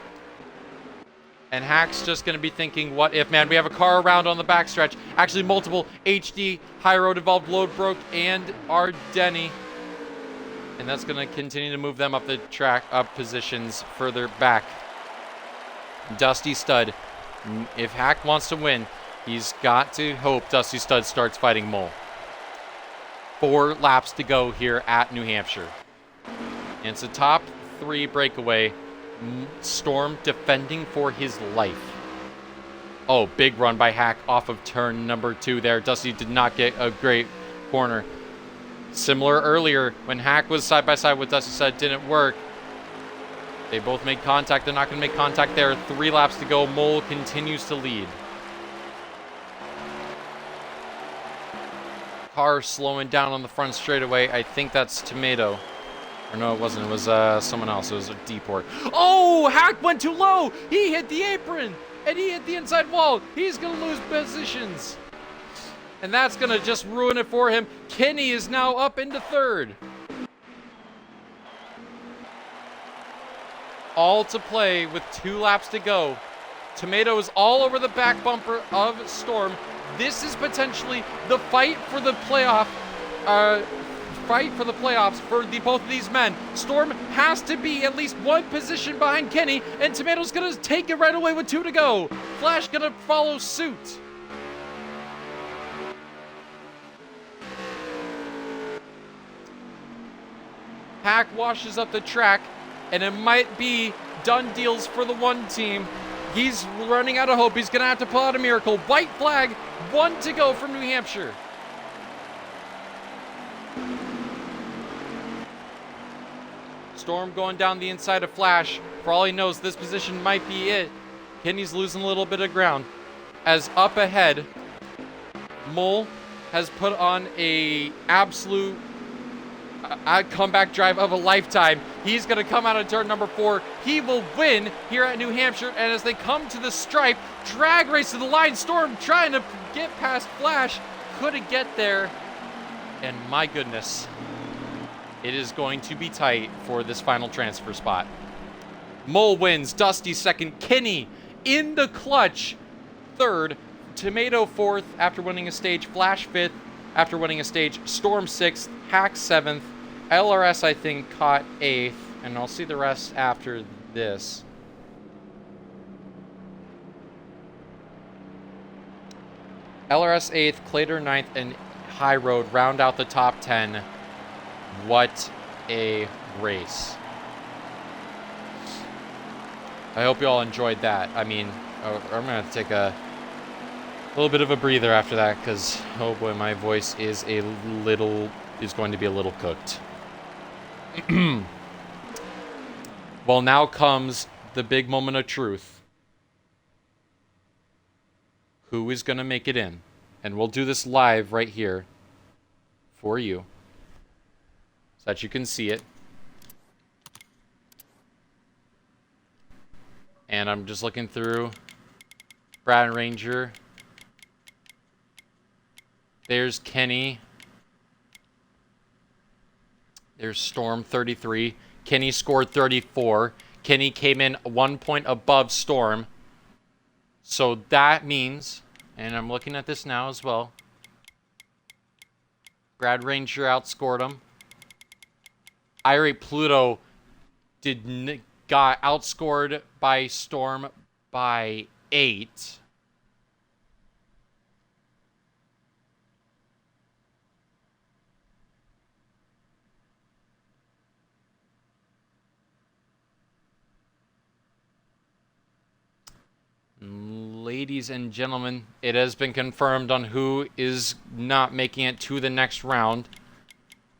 And Hack's just going to be thinking, what if, man? We have a car around on the backstretch. Actually, multiple HD, High Road Evolved, Lodbrok, and Ardeni. And that's going to continue to move them up the track, up positions further back. Dusty Stud. If Hack wants to win, he's got to hope Dusty Stud starts fighting Mole. 4 laps to go here at New Hampshire. And it's a top 3 breakaway. Storm defending for his life. Oh, big run by Hack off of turn number 2 there. Dusty did not get a great corner. Similar earlier when Hack was side by side with Dusty Stud, didn't work. They both made contact. They're not going to make contact there. 3 laps to go. Mole continues to lead. Car slowing down on the front straightaway. I think that's Tomato. Or no, it wasn't. It was someone else. It was a deport. Oh, Hack went too low. He hit the apron, and he hit the inside wall. He's going to lose positions. And that's going to just ruin it for him. Kenny is now up into 3rd. All to play with 2 laps to go. Tomato is all over the back bumper of Storm. This is potentially the fight for the playoff. For both of these men. Storm has to be at least 1 position behind Kenny, and Tomato's gonna take it right away with 2 to go. Flash gonna follow suit. Hack washes up the track, and it might be done deals for the 1 team. He's running out of hope. He's gonna have to pull out a miracle. White flag, 1 to go from New Hampshire. Storm going down the inside of Flash. For all he knows, this position might be it. Kenny's losing a little bit of ground. As up ahead, Mole has put on a absolute a comeback drive of a lifetime. He's going to come out of turn number 4. He will win here at New Hampshire. And as they come to the stripe, drag race to the line. Storm trying to get past Flash. Couldn't get there. And my goodness, it is going to be tight for this final transfer spot. Mole wins, Dusty second, Kenny in the clutch third, Tomato fourth after winning a stage, Flash fifth after winning a stage, Storm sixth, Hack seventh, LRS I think caught eighth, and I'll see the rest after this. LRS 8th, Clater 9th, and High Road round out the top 10. What a race. I hope you all enjoyed that. I mean, I'm going to take a little bit of a breather after that because, oh boy, my voice is going to be a little cooked. Well, now comes the big moment of truth. Who is going to make it in? And we'll do this live right here for you so that you can see it. And I'm just looking through Brad Ranger. There's Kenny. There's Storm 33. Kenny scored 34. Kenny came in 1 point above Storm. So that means, and I'm looking at this now as well, Brad Ranger outscored him. Irate Pluto got outscored by Storm by 8. Ladies and gentlemen, it has been confirmed on who is not making it to the next round.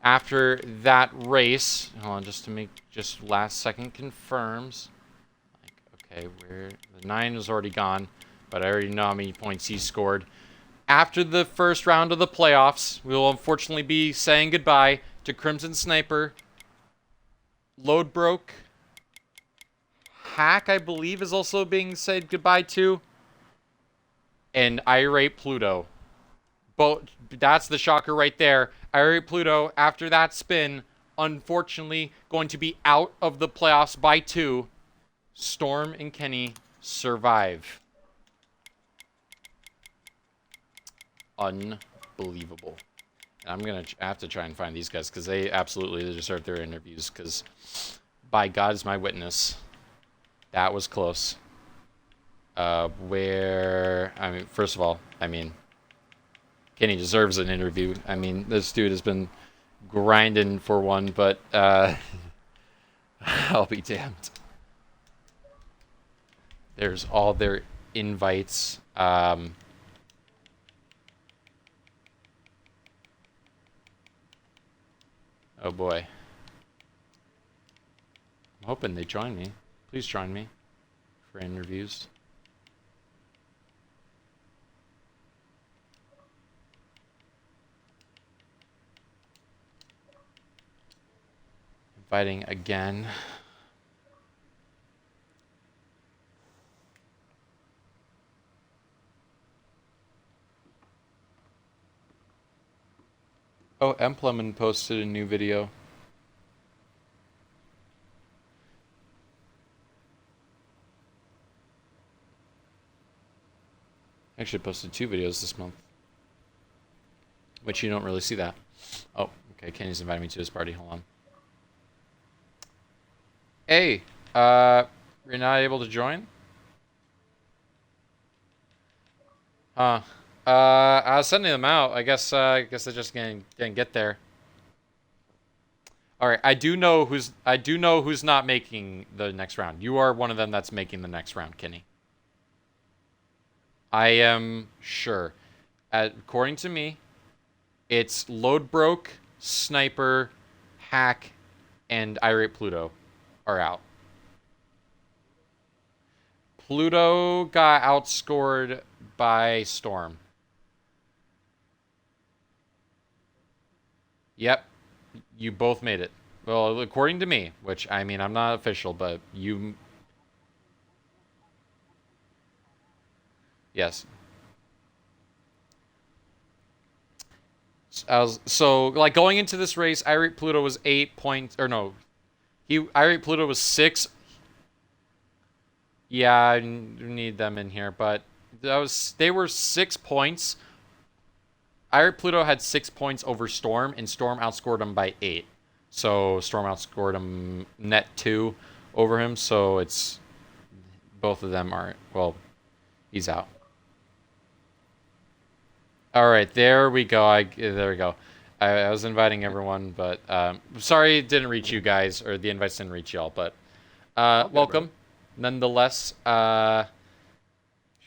After that race, hold on, just to make last second confirms. Okay, the 9 is already gone, but I already know how many points he scored. After the first round of the playoffs, we will unfortunately be saying goodbye to Crimson Sniper, Load Broke, Hack, I believe, is also being said goodbye to, and Irate Pluto. That's the shocker right there. Irate Pluto, after that spin, unfortunately going to be out of the playoffs by 2. Storm and Kenny survive. Unbelievable. And I'm going to have to try and find these guys because they absolutely deserve their interviews because, by God is my witness, that was close. First of all, Kenny deserves an interview. I mean, this dude has been grinding for one, but I'll be damned. There's all their invites. Oh boy. I'm hoping they join me. Please join me for interviews. Inviting again. Oh, Empleman posted a new video. Actually posted 2 videos this month. Which you don't really see that. Oh, okay, Kenny's inviting me to his party. Hold on. Hey, you're not able to join? Huh. I was sending them out. I guess I just didn't get there. All right, I do know who's not making the next round. You are one of them that's making the next round, Kenny. I am sure. According to me, it's Load Broke, Sniper, Hack, and Irate Pluto are out. Pluto got outscored by Storm. Yep. You both made it. Well, according to me, which I mean, I'm not official, but you. Yes. So like going into this race, Irate Pluto was 8 points, or no, Irate Pluto was 6. Yeah, I need them in here, but they were 6 points. Irate Pluto had 6 points over Storm, and Storm outscored him by 8. So Storm outscored him net 2 over him. So it's both of them are he's out. All right, there we go. There we go. I was inviting everyone, but sorry it didn't reach you guys, or the invites didn't reach y'all. But welcome, nonetheless. If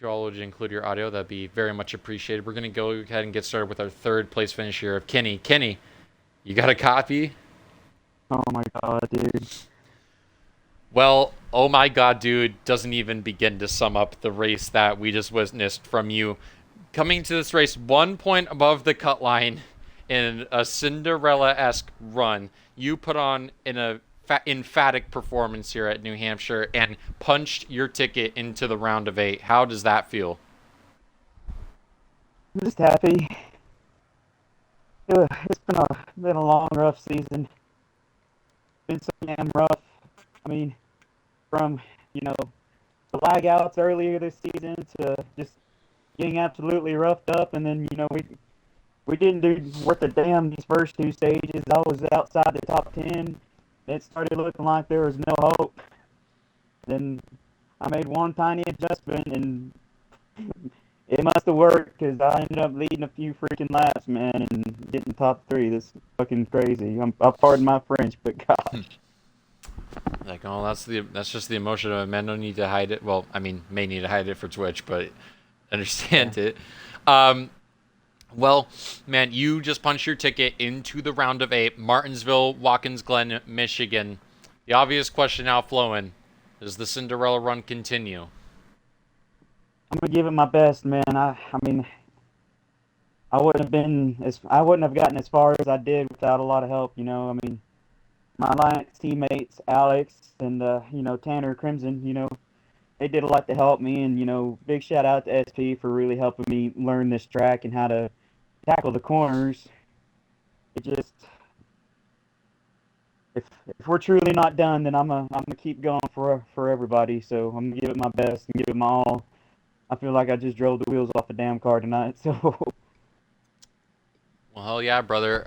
you all would include your audio, that'd be very much appreciated. We're gonna go ahead and get started with our third place finisher of Kenny. Kenny, you got a copy? Oh my god, dude. Well, oh my god, dude, doesn't even begin to sum up the race that we just witnessed from you. Coming to this race 1 point above the cut line in a Cinderella-esque run, you put on an emphatic performance here at New Hampshire and punched your ticket into the round of 8. How does that feel? I'm just happy. It's been a long, rough season. Been so damn rough. I mean, from, the lag outs earlier this season to just getting absolutely roughed up, and then, we didn't do worth a damn these first 2 stages. I was outside the top 10. It started looking like there was no hope. Then I made one tiny adjustment, and it must have worked, because I ended up leading a few freaking laps, man, and getting top 3. This is fucking crazy. I pardon my French, but gosh. Like, oh, that's just the emotion of it, man. No need to hide it. Well, I mean, may need to hide it for Twitch, but understand it. Well, man, you just punched your ticket into the round of 8, Martinsville, Watkins Glen, Michigan. The obvious question now flowing: does the Cinderella run continue? I'm gonna give it my best, man. I mean, I wouldn't have gotten as far as I did without a lot of help. I mean, my Alliance teammates, Alex and Tanner Crimson, they did a lot to help me, and big shout out to SP for really helping me learn this track and how to tackle the corners. It just, if we're truly not done, then I'm gonna keep going for everybody. So I'm gonna give it my best and give it my all. I feel like I just drove the wheels off a damn car tonight. So. Well, hell yeah, brother.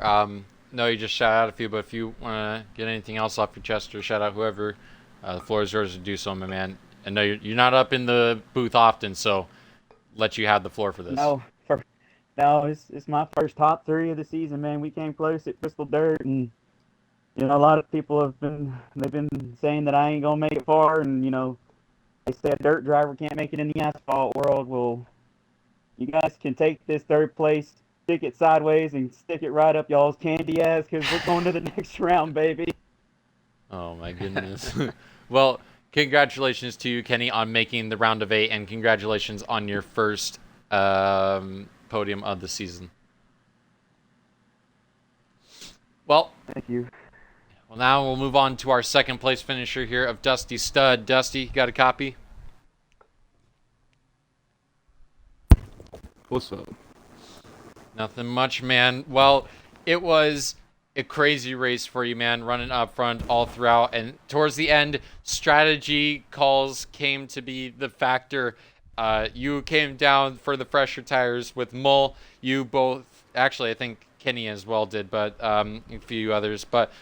No, you just shout out a few, but if you want to get anything else off your chest or shout out whoever, the floor is yours to do so, my man. I know you're not up in the booth often, so let you have the floor for this. No, it's my first top 3 of the season, man. We came close at Crystal Dirt, and a lot of people they've been saying that I ain't gonna make it far, and they said a dirt driver can't make it in the asphalt world. Well, you guys can take this 3rd place, stick it sideways, and stick it right up y'all's candy ass, because we're going to the next round, baby. Oh my goodness. Well, congratulations to you, Kenny, on making the round of 8, and congratulations on your first podium of the season. Well, thank you. Well, now we'll move on to our 2nd place finisher here of Dusty Stud. Dusty, got a copy? What's up? Nothing much, man. Well, it was a crazy race for you, man, running up front all throughout. And towards the end, strategy calls came to be the factor. You came down for the fresher tires with Mull. You both, actually, I think Kenny as well did, but a few others. But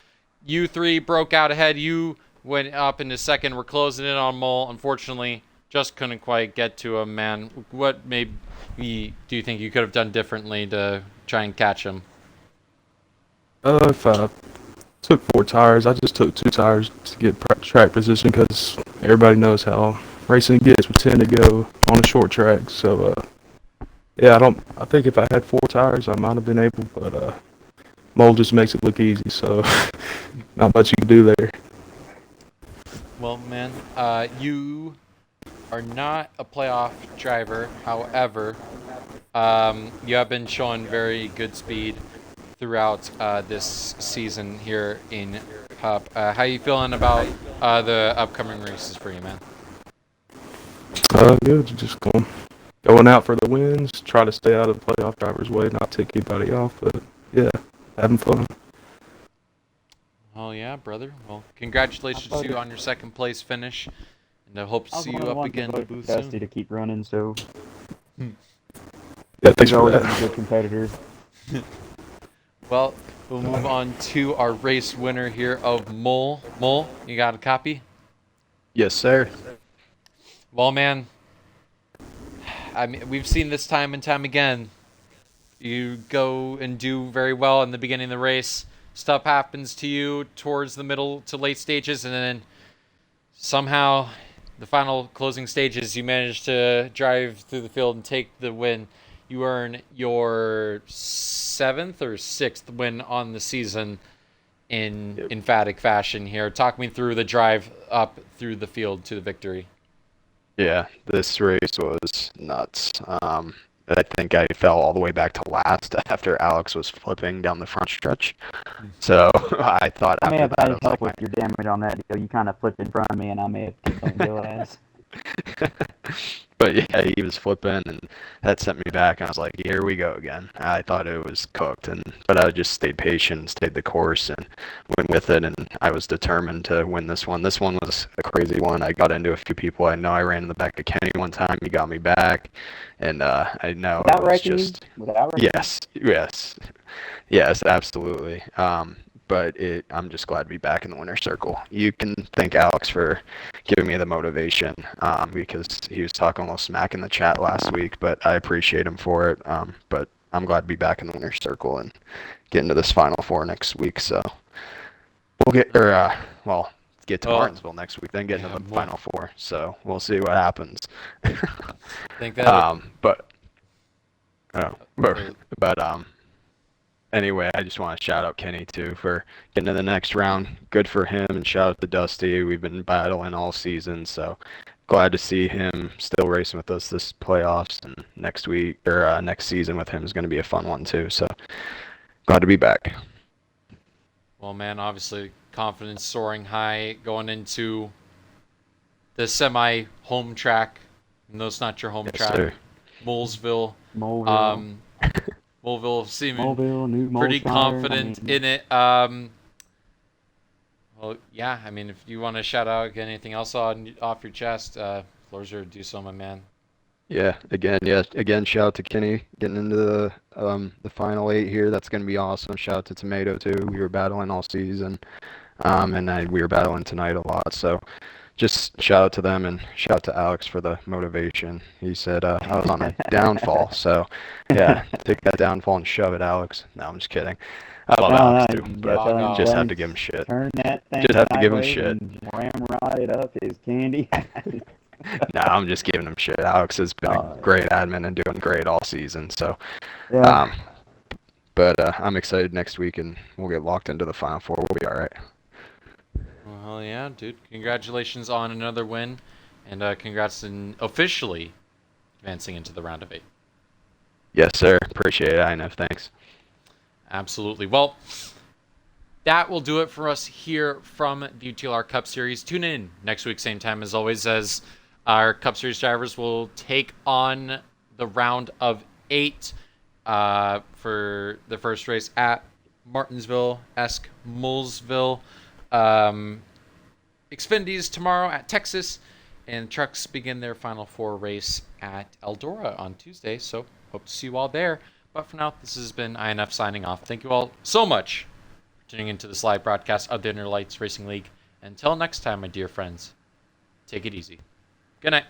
you 3 broke out ahead. You went up into 2nd. We're closing in on Mull. Unfortunately, just couldn't quite get to him, man. What maybe do you think you could have done differently to try and catch him? If I took 4 tires, I just took 2 tires to get track position, because everybody knows how racing gets. We tend to go on a short track, so yeah, I think if I had 4 tires, I might have been able, but mold just makes it look easy, so not much you can do there. Well, man, you are not a playoff driver. However, you have been showing very good speed throughout this season here in Cup. How you feeling about the upcoming races for you, man? Good. Just going out for the wins. Try to stay out of the playoff driver's way, not take anybody off. But yeah, having fun. Oh yeah, brother. Well, congratulations to you on your second place finish, and I hope to see you up again in the booth Dusty soon. to keep running, so Yeah, thanks he's for always that. been a good competitor. Well, we'll move on to our race winner here of Mole. Mole, you got a copy? Yes, sir. Well, man, I mean, we've seen this time and time again. You go and do very well in the beginning of the race. Stuff happens to you towards the middle to late stages, and then somehow the final closing stages, you manage to drive through the field and take the win. You earn your 7th or 6th win on the season in emphatic fashion here. Talk me through the drive up through the field to the victory. Yeah, this race was nuts. I think I fell all the way back to last after Alex was flipping down the front stretch. So I thought I may after have that, I had was help like, with your damage on that deal. You kind of flipped in front of me, and I may have kicked on your ass. but yeah, he was flipping, and that sent me back. And I was like, here we go again. I thought it was cooked, but I just stayed patient, stayed the course, and went with it. And I was determined to win this one. This one was a crazy one. I got into a few people. I know I ran in the back of Kenny one time. He got me back, and I know Without it was wrecking just Without wrecking yes, absolutely. But I'm just glad to be back in the winner's circle. You can thank Alex for giving me the motivation because he was talking a little smack in the chat last week, but I appreciate him for it. But I'm glad to be back in the winner's circle and get into this Final Four next week. So we'll get to Martinsville next week, then get into the Final Four. So we'll see what happens. Think that. Anyway, I just want to shout out Kenny too for getting to the next round. Good for him, and shout out to Dusty. We've been battling all season, so glad to see him still racing with us this playoffs, and next season with him is going to be a fun one too. So glad to be back. Well, man, obviously confidence soaring high going into the semi-home track. No, it's not your home track. Sir. Molesville. Moleville. Moleville seeming Mobile, New pretty Molesville, confident I mean, in it. Well, yeah, I mean, if you want to shout out, get anything else off your chest, floor's yours, do so, my man. Yeah, again, shout out to Kenny getting into the final 8 here. That's going to be awesome. Shout out to Tomato too. We were battling all season, and we were battling tonight a lot. So just shout out to them and shout out to Alex for the motivation. He said I was on a downfall, so yeah, take that downfall and shove it, Alex. No, I'm just kidding. I love Alex too, but just have to give him shit. Turn that thing Just have to give him sideways shit. and ramrod it up his candy. No, I'm just giving him shit. Alex has been a great admin and doing great all season, so Yeah. but I'm excited next week, and we'll get locked into the Final Four. We'll be all right. Well, yeah, dude. Congratulations on another win, and congrats on officially advancing into the round of 8. Yes, sir. Appreciate it. I know. Thanks. Absolutely. Well, that will do it for us here from the UTLR Cup Series. Tune in next week, same time as always, as our Cup Series drivers will take on the round of 8 for the first race at Martinsville-esque Molesville. Xfinity's tomorrow at Texas, and trucks begin their Final Four race at Eldora on Tuesday, so hope to see you all there. But for now, this has been INF signing off. Thank you all so much for tuning into this live broadcast of the Inner Lights Racing League. Until next time, my dear friends, take it easy. Good night.